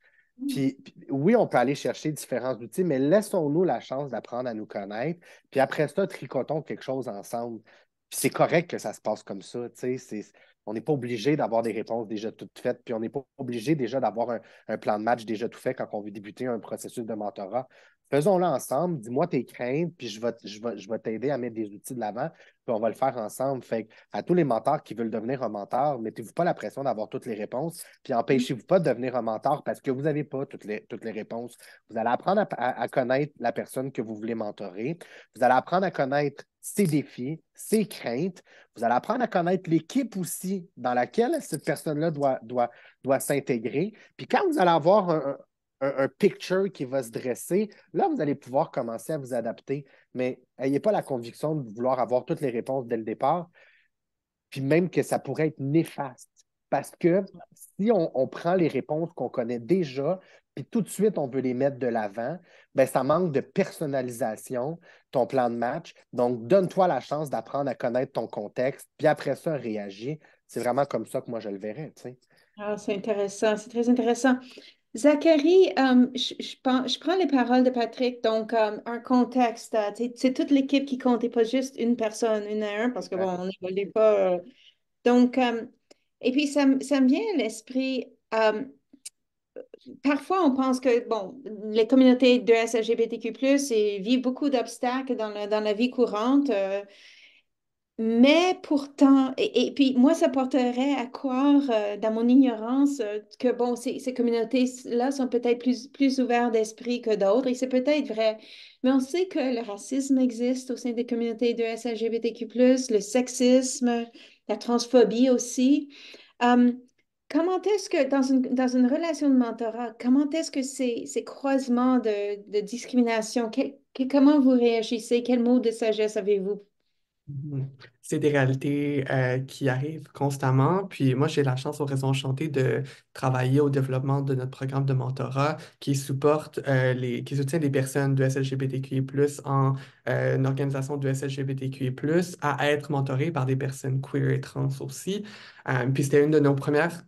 Puis oui, on peut aller chercher différents outils, mais laissons-nous la chance d'apprendre à nous connaître. Puis après ça, tricotons quelque chose ensemble. Puis c'est correct que ça se passe comme ça. On n'est pas obligé d'avoir des réponses déjà toutes faites, puis on n'est pas obligé déjà d'avoir un plan de match déjà tout fait quand on veut débuter un processus de mentorat. Faisons-le ensemble, dis-moi tes craintes, puis je vais t'aider à mettre des outils de l'avant, puis on va le faire ensemble. Fait à tous les mentors qui veulent devenir un mentor, mettez-vous pas la pression d'avoir toutes les réponses, puis empêchez-vous pas de devenir un mentor parce que vous n'avez pas toutes les réponses. Vous allez apprendre à connaître la personne que vous voulez mentorer. Vous allez apprendre à connaître ses défis, ses craintes. Vous allez apprendre à connaître l'équipe aussi dans laquelle cette personne-là doit s'intégrer. Puis quand vous allez avoir un picture qui va se dresser, là, vous allez pouvoir commencer à vous adapter. Mais n'ayez pas la conviction de vouloir avoir toutes les réponses dès le départ, puis même que ça pourrait être néfaste. Parce que si on prend les réponses qu'on connaît déjà, puis tout de suite, on veut les mettre de l'avant, bien, ça manque de personnalisation, ton plan de match. Donc, donne-toi la chance d'apprendre à connaître ton contexte, puis après ça, réagis. C'est vraiment comme ça que moi, je le verrais, tu sais. Ah, c'est intéressant, c'est très intéressant. Zachary, je prends les paroles de Patrick, donc un contexte, c'est toute l'équipe qui compte et pas juste une personne, une à un, parce que bon, Exact. on n'évolue pas. Donc, et puis ça me vient à l'esprit, parfois on pense que, bon, les communautés de LGBTQ+, vivent beaucoup d'obstacles dans la vie courante. Mais pourtant, et puis moi, ça porterait à croire, dans mon ignorance, que bon, ces communautés-là sont peut-être plus ouvertes d'esprit que d'autres, et c'est peut-être vrai. Mais on sait que le racisme existe au sein des communautés de LGBTQ+, le sexisme, la transphobie aussi. Euh, Comment est-ce que, dans une relation de mentorat, comment est-ce que ces croisements de discrimination, comment vous réagissez? Quel mot de sagesse avez-vous? Mhm. C'est des réalités qui arrivent constamment. Puis moi, j'ai la chance au Réseau Enchanté de travailler au développement de notre programme de mentorat qui soutient les personnes de SLGBTQI+, en une organisation de SLGBTQI+, à être mentorées par des personnes queer et trans aussi. Puis c'était une de nos premières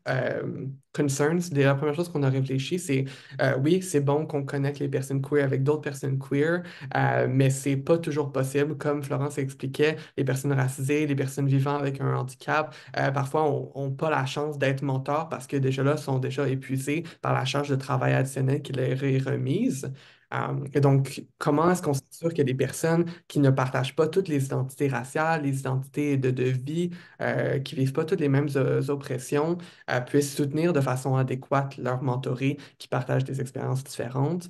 concerns. La première chose qu'on a réfléchi, c'est oui, c'est bon qu'on connecte les personnes queer avec d'autres personnes queer, mais c'est pas toujours possible. Comme Florence expliquait, les personnes racisées, les personnes vivant avec un handicap, parfois ont pas la chance d'être mentors parce que déjà là, sont déjà épuisés par la charge de travail additionnelle qui leur est remise. Et donc, comment est-ce qu'on s'assure que les personnes qui ne partagent pas toutes les identités raciales, les identités de vie, qui vivent pas toutes les mêmes oppressions, puissent soutenir de façon adéquate leurs mentorés qui partagent des expériences différentes?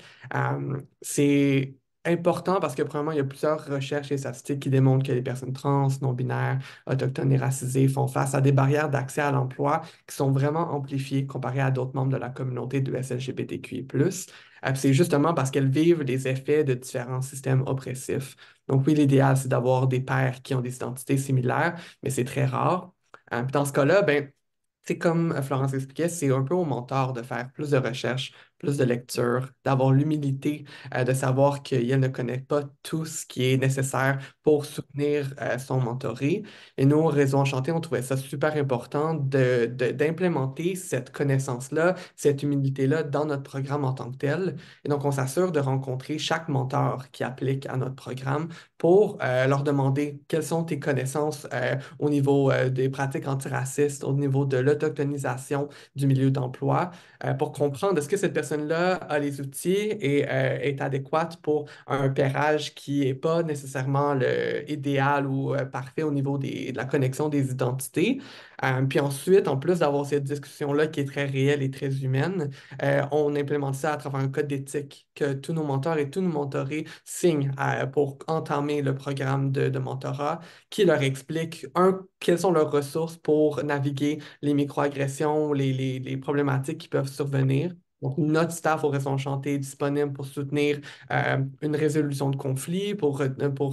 C'est important parce que, premièrement, il y a plusieurs recherches et statistiques qui démontrent que les personnes trans, non-binaires, autochtones et racisées font face à des barrières d'accès à l'emploi qui sont vraiment amplifiées comparées à d'autres membres de la communauté de SLGBTQI+. C'est justement parce qu'elles vivent les effets de différents systèmes oppressifs. Donc oui, l'idéal, c'est d'avoir des pairs qui ont des identités similaires, mais c'est très rare. Puis dans ce cas-là, ben, c'est comme Florence expliquait, c'est un peu au mentor de faire plus de recherches, plus de lecture, d'avoir l'humilité de savoir qu'il ne connaît pas tout ce qui est nécessaire pour soutenir son mentoré. Et nous, au Réseau Enchanté, on trouvait ça super important d'implémenter cette connaissance-là, cette humilité-là dans notre programme en tant que tel. Et donc, on s'assure de rencontrer chaque mentor qui applique à notre programme pour leur demander quelles sont tes connaissances au niveau des pratiques antiracistes, au niveau de l'autochtonisation du milieu d'emploi, pour comprendre est-ce que cette personne-là a les outils et est adéquate pour un pairage qui n'est pas nécessairement idéal ou parfait au niveau de la connexion des identités. Puis ensuite, en plus d'avoir cette discussion-là qui est très réelle et très humaine, on implémente ça à travers un code d'éthique que tous nos mentors et tous nos mentorés signent pour entamer le programme de mentorat qui leur explique, quelles sont leurs ressources pour naviguer les microagressions, les problématiques qui peuvent survenir. Donc, notre staff au Réseau Enchanté est disponible pour soutenir une résolution de conflit, pour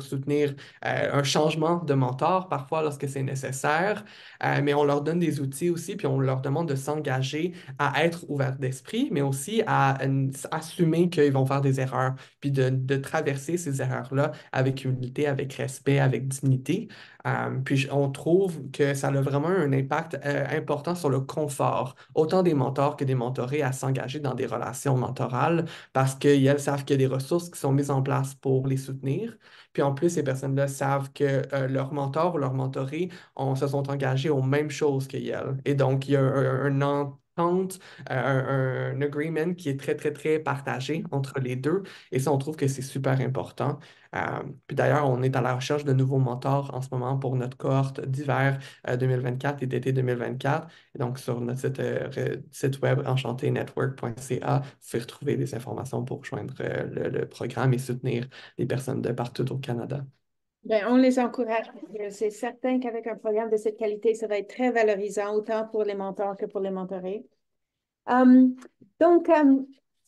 soutenir un changement de mentor parfois lorsque c'est nécessaire. Mais on leur donne des outils aussi, puis on leur demande de s'engager à être ouverts d'esprit, mais aussi à assumer qu'ils vont faire des erreurs, puis de traverser ces erreurs-là avec humilité, avec respect, avec dignité. Puis on trouve que ça a vraiment un impact important sur le confort, autant des mentors que des mentorés à s'engager dans des relations mentorales parce qu'elles savent qu'il y a des ressources qui sont mises en place pour les soutenir. Puis en plus, ces personnes-là savent que leur mentor ou leur mentoré se sont engagés aux mêmes choses qu'elles. Et donc, il y a un entente, un agreement qui est très, très, très partagé entre les deux. Et ça, on trouve que c'est super important. Puis d'ailleurs, on est à la recherche de nouveaux mentors en ce moment pour notre cohorte d'hiver 2024 et d'été 2024. Et donc, sur notre site web enchanténetwork.ca, vous pouvez retrouver des informations pour joindre le programme et soutenir les personnes de partout au Canada. Ben, on les encourage parce que c'est certain qu'avec un programme de cette qualité, ça va être très valorisant, autant pour les mentors que pour les mentorés. Euh, donc,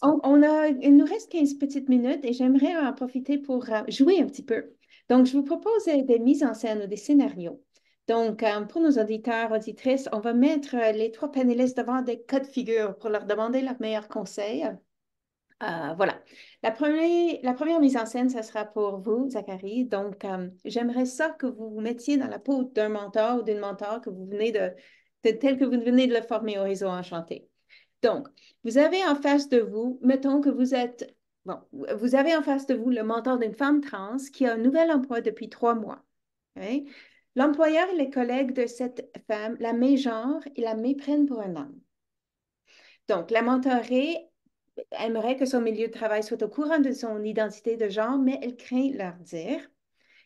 il nous reste 15 petites minutes et j'aimerais en profiter pour jouer un petit peu. Donc, je vous propose des mises en scène ou des scénarios. Donc, pour nos auditeurs, auditrices, on va mettre les trois panélistes devant des cas de figure pour leur demander leurs meilleurs conseils. Voilà. La première mise en scène, ça sera pour vous, Zachary. Donc, j'aimerais ça que vous vous mettiez dans la peau d'un mentor ou d'une mentor que vous venez tel que vous venez de le former au réseau Enchanté. Donc, vous avez en face de vous, mettons que vous êtes, bon, vous avez en face de vous le mentor d'une femme trans qui a un nouvel emploi depuis 3 mois. Okay? L'employeur et les collègues de cette femme la mégenrent et la méprennent pour un homme. Donc, la mentorée aimerait que son milieu de travail soit au courant de son identité de genre, mais elle craint leur dire.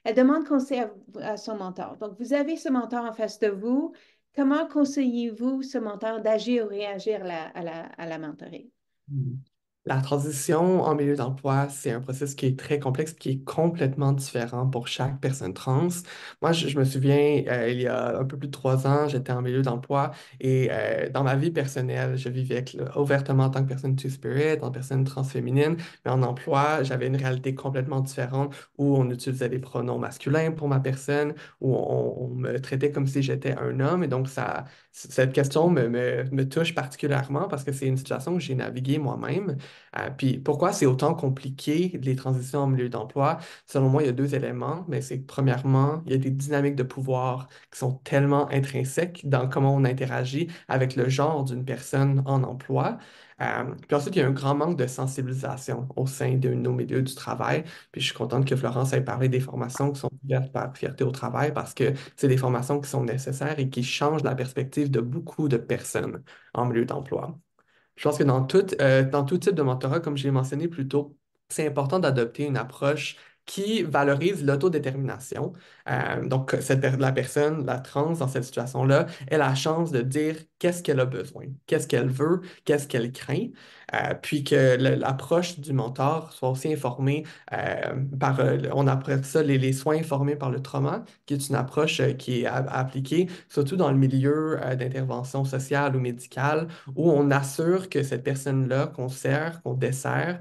Elle demande conseil à son mentor. Donc, vous avez ce mentor en face de vous. Comment conseillez-vous ce mentor d'agir ou réagir à la mentorée? Hmm. La transition en milieu d'emploi, c'est un processus qui est très complexe, qui est complètement différent pour chaque personne trans. Moi, je me souviens, il y a un peu plus de 3 ans, j'étais en milieu d'emploi et dans ma vie personnelle, je vivais ouvertement en tant que personne two-spirit, en personne transféminine, mais en emploi, j'avais une réalité complètement différente où on utilisait les pronoms masculins pour ma personne, où on me traitait comme si j'étais un homme. Et donc, cette question me touche particulièrement parce que c'est une situation que j'ai naviguée moi-même. Puis pourquoi c'est autant compliqué, les transitions en milieu d'emploi? Selon moi, il y a 2 éléments, mais c'est que premièrement, il y a des dynamiques de pouvoir qui sont tellement intrinsèques dans comment on interagit avec le genre d'une personne en emploi. Puis ensuite, il y a un grand manque de sensibilisation au sein de nos milieux du travail. Puis je suis contente que Florence ait parlé des formations qui sont ouvertes par Fierté au travail parce que c'est des formations qui sont nécessaires et qui changent la perspective de beaucoup de personnes en milieu d'emploi. Je pense que dans tout type de mentorat, comme je l'ai mentionné plus tôt, c'est important d'adopter une approche qui valorise l'autodétermination. Donc, la personne, la trans, dans cette situation-là, elle a la chance de dire qu'est-ce qu'elle a besoin, qu'est-ce qu'elle veut, qu'est-ce qu'elle craint, puis que l'approche du mentor soit aussi informée on appelle ça les soins informés par le trauma, qui est une approche qui est appliquée surtout dans le milieu d'intervention sociale ou médicale où on assure que cette personne-là qu'on sert, qu'on dessert,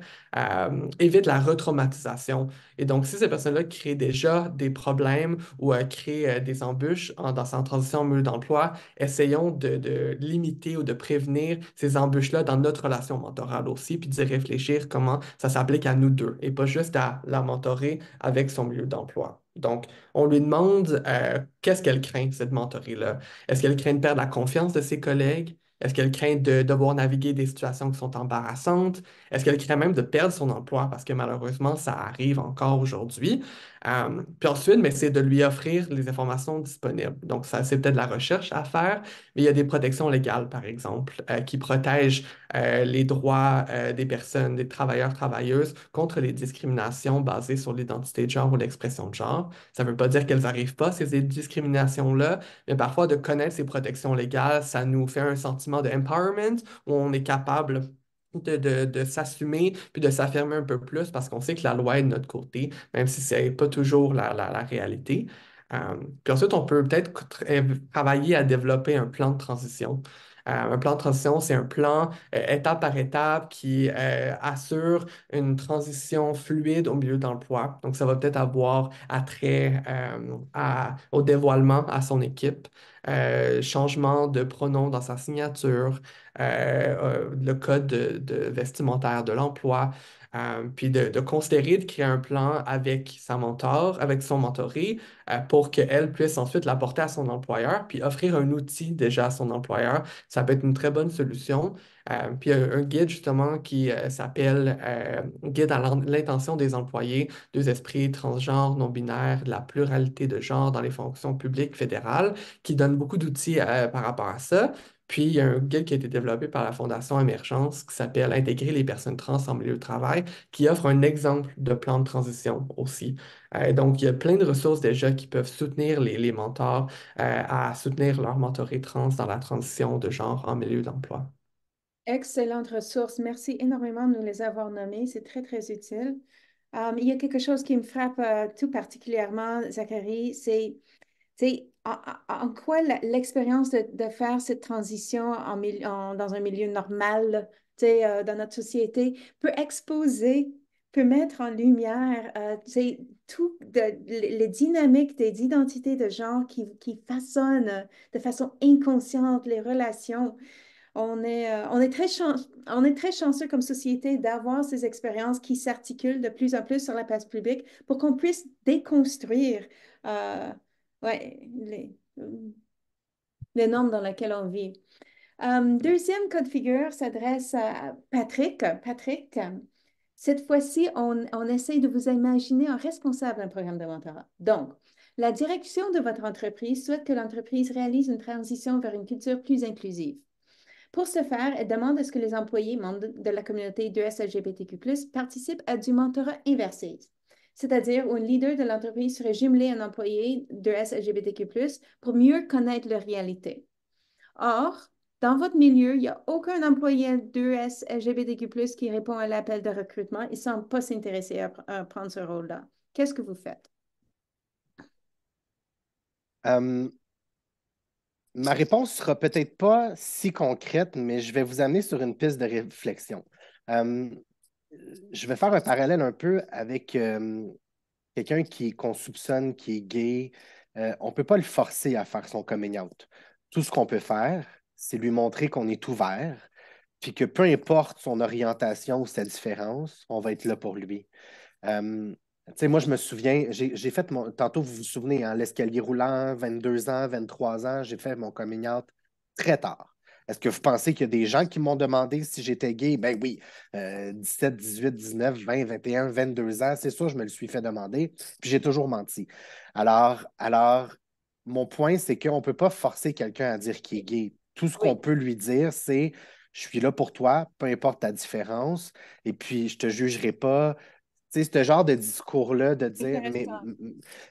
évite la retraumatisation. Et donc, si cette personne-là crée déjà des problèmes ou crée des embûches dans sa transition au milieu d'emploi, essayons de limiter ou de prévenir ces embûches-là dans notre relation mentorale aussi, puis d'y réfléchir comment ça s'applique à nous deux et pas juste à la mentorer avec son milieu d'emploi. Donc, on lui demande qu'est-ce qu'elle craint, cette mentorée-là. Est-ce qu'elle craint de perdre la confiance de ses collègues? Est-ce qu'elle craint de devoir naviguer des situations qui sont embarrassantes? Est-ce qu'elle craint même de perdre son emploi? Parce que malheureusement, ça arrive encore aujourd'hui. Puis ensuite, mais c'est de lui offrir les informations disponibles. Donc, ça, c'est peut-être de la recherche à faire, mais il y a des protections légales, par exemple, qui protègent les droits des personnes, des travailleurs, travailleuses contre les discriminations basées sur l'identité de genre ou l'expression de genre. Ça ne veut pas dire qu'elles n'arrivent pas, ces discriminations-là, mais parfois de connaître ces protections légales, ça nous fait un sentiment de empowerment où on est capable de s'assumer puis de s'affirmer un peu plus parce qu'on sait que la loi est de notre côté, même si ce n'est pas toujours la réalité. Puis ensuite, on peut peut-être travailler à développer un plan de transition. Un plan de transition, c'est un plan étape par étape qui assure une transition fluide au milieu d'emploi. Donc, ça va peut-être avoir attrait au dévoilement à son équipe, changement de pronom dans sa signature, le code vestimentaire de l'emploi, puis de considérer de créer un plan avec sa mentor, avec son mentoré, pour qu'elle puisse ensuite l'apporter à son employeur, puis offrir un outil déjà à son employeur. Ça peut être une très bonne solution. Puis il y a un guide justement qui s'appelle Guide à l'intention des employés, deux esprits transgenres, non-binaires, de la pluralité de genre dans les fonctions publiques fédérales, qui donne beaucoup d'outils par rapport à ça. Puis, il y a un guide qui a été développé par la Fondation Émergence qui s'appelle Intégrer les personnes trans en milieu de travail, qui offre un exemple de plan de transition aussi. Donc, il y a plein de ressources déjà qui peuvent soutenir les mentors à soutenir leur mentoré trans dans la transition de genre en milieu d'emploi. Excellente ressource. Merci énormément de nous les avoir nommés. C'est très, très utile. Il y a quelque chose qui me frappe tout particulièrement, Zachary, c'est en quoi l'expérience de faire cette transition dans un milieu normal, dans notre société, peut exposer, peut mettre en lumière tout les dynamiques des identités de genre qui façonnent de façon inconsciente les relations. On est on est très chanceux comme société d'avoir ces expériences qui s'articulent de plus en plus sur la place publique pour qu'on puisse déconstruire ouais, les normes dans lesquelles on vit. Deuxième cas de figure s'adresse à Patrick. Patrick, cette fois-ci, on essaye de vous imaginer en responsable d'un programme de mentorat. Donc, la direction de votre entreprise souhaite que l'entreprise réalise une transition vers une culture plus inclusive. Pour ce faire, elle demande à ce que les employés membres de la communauté 2S LGBTQ+, participent à du mentorat inversé, c'est-à-dire où un leader de l'entreprise serait jumelé à un employé 2S LGBTQ+, pour mieux connaître leur réalité. Or, dans votre milieu, il n'y a aucun employé 2S LGBTQ+, qui répond à l'appel de recrutement. Il ne semble pas s'intéresser à prendre ce rôle-là. Qu'est-ce que vous faites? Ma réponse sera peut-être pas si concrète, mais je vais vous amener sur une piste de réflexion. Je vais faire un parallèle un peu avec quelqu'un qu'on soupçonne qui est gay. On ne peut pas le forcer à faire son coming out. Tout ce qu'on peut faire, c'est lui montrer qu'on est ouvert, puis que peu importe son orientation ou sa différence, on va être là pour lui. Tu sais, moi, je me souviens, j'ai fait tantôt, vous vous souvenez, hein, l'escalier roulant, 22 ans, 23 ans, j'ai fait mon coming out très tard. Est-ce que vous pensez qu'il y a des gens qui m'ont demandé si j'étais gay? Ben oui, 17, 18, 19, 20, 21, 22 ans, c'est sûr, je me le suis fait demander, puis j'ai toujours menti. Alors, mon point, c'est qu'on ne peut pas forcer quelqu'un à dire qu'il est gay. Tout ce qu'on peut lui dire, c'est je suis là pour toi, peu importe ta différence, et puis je ne te jugerai pas. Tu sais, ce genre de discours-là, de dire, mais. Intéressant.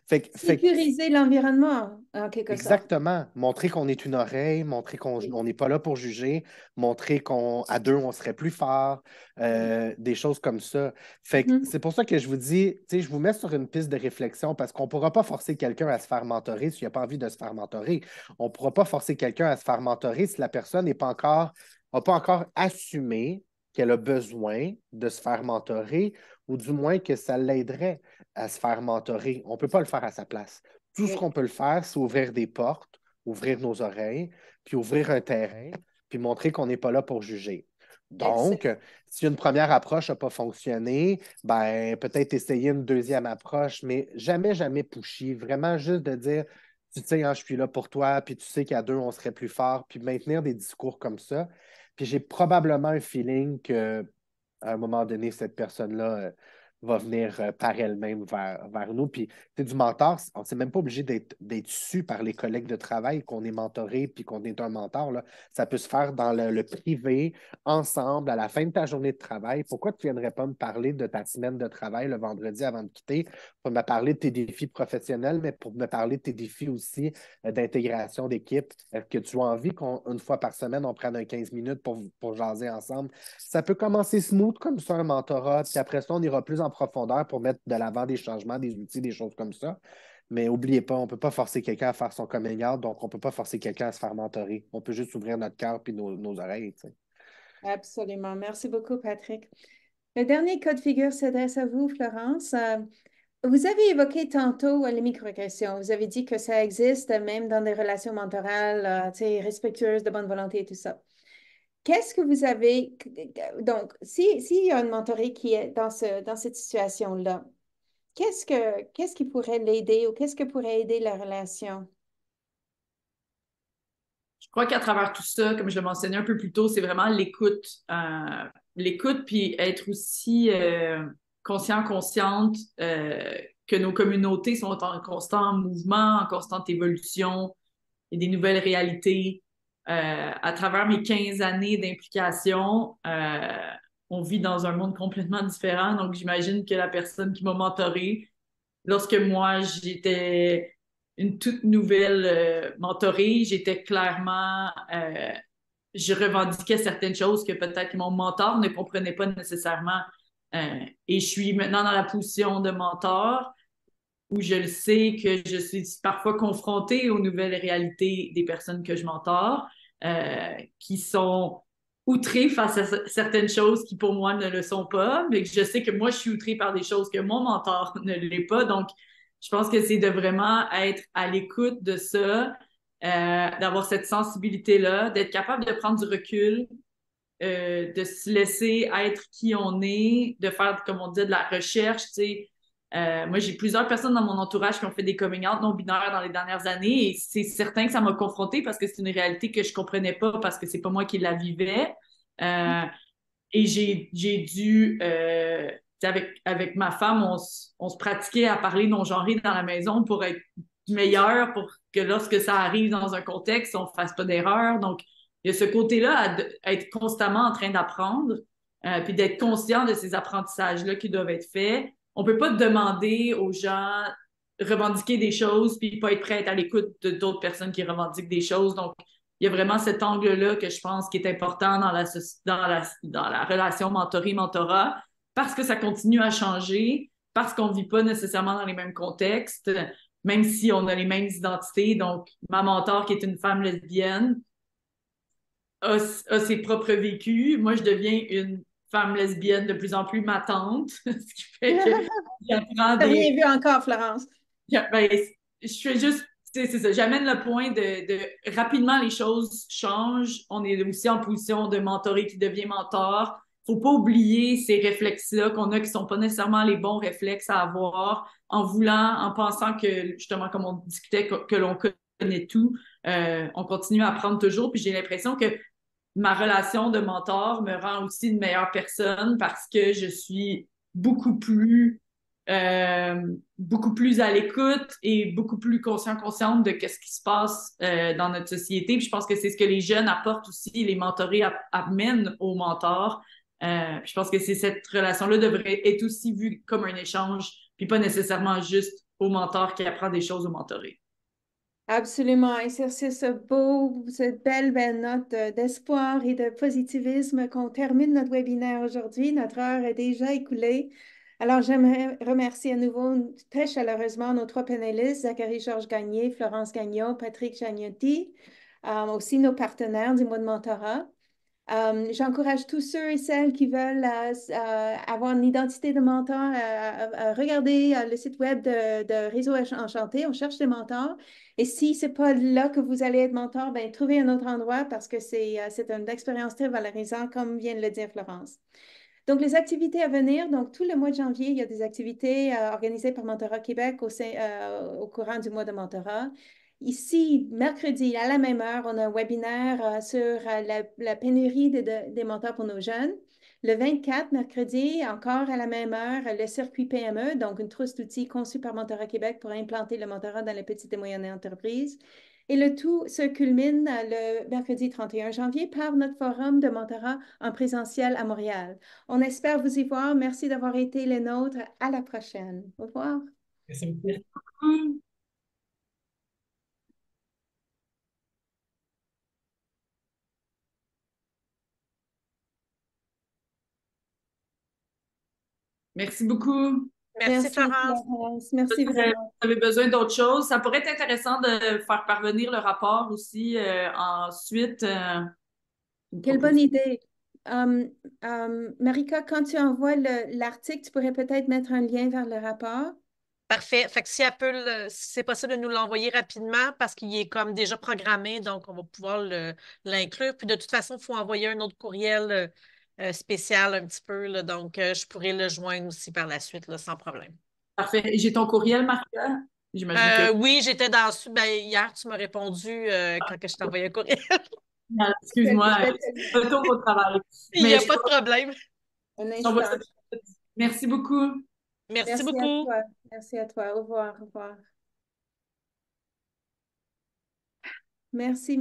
Fait que Sécuriser l'environnement, en quelque sorte. exactement. Montrer qu'on est une oreille, montrer qu'on n'est pas là pour juger, montrer qu'à deux, on serait plus fort, des choses comme ça. Fait que c'est pour ça que je vous dis, tu sais, je vous mets sur une piste de réflexion parce qu'on ne pourra pas forcer quelqu'un à se faire mentorer s'il n'a pas envie de se faire mentorer. On ne pourra pas forcer quelqu'un à se faire mentorer si la personne n'a pas encore assumé qu'elle a besoin de se faire mentorer ou du moins que ça l'aiderait à se faire mentorer. On ne peut pas le faire à sa place. Tout ce qu'on peut le faire, c'est ouvrir des portes, ouvrir nos oreilles, puis ouvrir un terrain, puis montrer qu'on n'est pas là pour juger. Donc, si une première approche n'a pas fonctionné, ben peut-être essayer une deuxième approche, mais jamais, jamais pushy. Vraiment juste de dire, tu sais, hein, je suis là pour toi, puis tu sais qu'à deux, on serait plus fort, puis maintenir des discours comme ça. Puis j'ai probablement un feeling que à un moment donné, cette personne-là va venir par elle-même vers nous. Puis, c'est du mentor, on ne s'est même pas obligé d'être su par les collègues de travail qu'on est mentoré puis qu'on est un mentor. Là. Ça peut se faire dans le privé, ensemble, à la fin de ta journée de travail. Pourquoi tu ne viendrais pas me parler de ta semaine de travail le vendredi avant de quitter pour me parler de tes défis professionnels, mais pour me parler de tes défis aussi d'intégration d'équipe? Est-ce que tu as envie qu'une fois par semaine, on prenne un 15 minutes pour jaser ensemble? Ça peut commencer smooth comme ça, un mentorat, puis après ça, on ira plus en profondeur pour mettre de l'avant des changements, des outils, des choses comme ça. Mais n'oubliez pas, on ne peut pas forcer quelqu'un à faire son coming out, donc on ne peut pas forcer quelqu'un à se faire mentorer. On peut juste ouvrir notre cœur et nos oreilles. Tu sais. Absolument. Merci beaucoup, Patrick. Le dernier cas de figure s'adresse à vous, Florence. Vous avez évoqué tantôt les microagressions. Vous avez dit que ça existe même dans des relations mentorales, respectueuses, de bonne volonté et tout ça. Qu'est-ce que vous avez... Donc, s'il y a un mentoré qui est dans cette situation-là, qu'est-ce qui pourrait l'aider ou qu'est-ce qui pourrait aider la relation? Je crois qu'à travers tout ça, comme je le mentionnais un peu plus tôt, c'est vraiment l'écoute. L'écoute, puis être aussi conscient, consciente que nos communautés sont en constant mouvement, en constante évolution et des nouvelles réalités. À travers mes 15 années d'implication, on vit dans un monde complètement différent. Donc, j'imagine que la personne qui m'a mentorée, lorsque moi, j'étais une toute nouvelle mentorée, j'étais clairement... je revendiquais certaines choses que peut-être mon mentor ne comprenait pas nécessairement. Et je suis maintenant dans la position de mentor où je le sais que je suis parfois confrontée aux nouvelles réalités des personnes que je mentore, qui sont outrées face à certaines choses qui pour moi ne le sont pas, mais que je sais que moi je suis outrée par des choses que mon mentor ne l'est pas. Donc, je pense que c'est de vraiment être à l'écoute de ça, d'avoir cette sensibilité-là, d'être capable de prendre du recul, de se laisser être qui on est, de faire, comme on dit, de la recherche, tu sais. Moi, j'ai plusieurs personnes dans mon entourage qui ont fait des coming out non-binaires dans les dernières années et c'est certain que ça m'a confrontée parce que c'est une réalité que je comprenais pas parce que c'est pas moi qui la vivais. Et j'ai dû, avec ma femme, on se pratiquait à parler non-genré dans la maison pour être meilleur, pour que lorsque ça arrive dans un contexte, on ne fasse pas d'erreur. Donc, il y a ce côté-là à être constamment en train d'apprendre, puis d'être conscient de ces apprentissages-là qui doivent être faits. On ne peut pas demander aux gens revendiquer des choses puis pas être prêt à être à l'écoute d'autres personnes qui revendiquent des choses. Donc, il y a vraiment cet angle-là que je pense qui est important dans la relation mentoré-mentorat parce que ça continue à changer, parce qu'on ne vit pas nécessairement dans les mêmes contextes, même si on a les mêmes identités. Donc, ma mentor, qui est une femme lesbienne, a ses propres vécus. Moi, je deviens une femme lesbienne de plus en plus matante, ce qui fait que j'apprends T'as rien vu encore, Florence. Ben, je fais juste, c'est ça, j'amène le point de rapidement les choses changent. On est aussi en position de mentorer qui devient mentor. Faut pas oublier ces réflexes-là qu'on a qui sont pas nécessairement les bons réflexes à avoir en voulant, en pensant que, justement, comme on discutait, que l'on connaît tout, on continue à apprendre toujours. Puis j'ai l'impression que ma relation de mentor me rend aussi une meilleure personne parce que je suis beaucoup plus beaucoup plus à l'écoute et beaucoup plus consciente de ce qui se passe dans notre société. Puis je pense que c'est ce que les jeunes apportent aussi, les mentorés amènent aux mentors. Je pense que cette relation-là devrait être aussi vue comme un échange, puis pas nécessairement juste au mentor qui apprend des choses au mentoré. Absolument. Et c'est sur cette belle note d'espoir et de positivisme qu'on termine notre webinaire aujourd'hui. Notre heure est déjà écoulée. Alors, j'aimerais remercier à nouveau très chaleureusement nos trois panélistes, Zachary-Georges Gagné, Florence Gagnon, Patrick Jagnotti, aussi nos partenaires du mois de mentorat. J'encourage tous ceux et celles qui veulent avoir une identité de mentor à regarder le site web de Réseau Enchanté. On cherche des mentors. Et si ce n'est pas là que vous allez être mentor, ben, trouvez un autre endroit parce que c'est une expérience très valorisante, comme vient de le dire Florence. Donc, les activités à venir, donc tout le mois de janvier, il y a des activités organisées par Mentorat Québec au courant du mois de mentorat. Ici, mercredi, à la même heure, on a un webinaire sur la pénurie des mentors pour nos jeunes. Le 24, mercredi, encore à la même heure, le circuit PME, donc une trousse d'outils conçue par Mentorat Québec pour implanter le mentorat dans les petites et moyennes entreprises. Et le tout se culmine le mercredi 31 janvier par notre forum de mentorat en présentiel à Montréal. On espère vous y voir. Merci d'avoir été les nôtres. À la prochaine. Au revoir. Merci. Merci beaucoup. Merci, Florence. Florence. Merci Vous vraiment. avez besoin d'autres choses. Ça pourrait être intéressant de faire parvenir le rapport aussi ensuite. Quelle bonne idée. Marika, quand tu envoies l'article, tu pourrais peut-être mettre un lien vers le rapport. Parfait. Fait que si elle peut, si c'est possible de nous l'envoyer rapidement parce qu'il est comme déjà programmé, donc on va pouvoir l'inclure. Puis de toute façon, il faut envoyer un autre courriel spécial un petit peu, là, donc je pourrais le joindre aussi par la suite, là, sans problème. Parfait. J'ai ton courriel, Marca? J'imagine que Oui, j'étais dessus. Ben, hier, tu m'as répondu quand que je t'ai envoyé un courriel. excuse-moi, retour au travail. Il n'y a pas de problème. Un Je t'envoie ça. instant. Merci beaucoup. Merci Merci à beaucoup. toi. Merci à toi. Au revoir. Au revoir. Merci,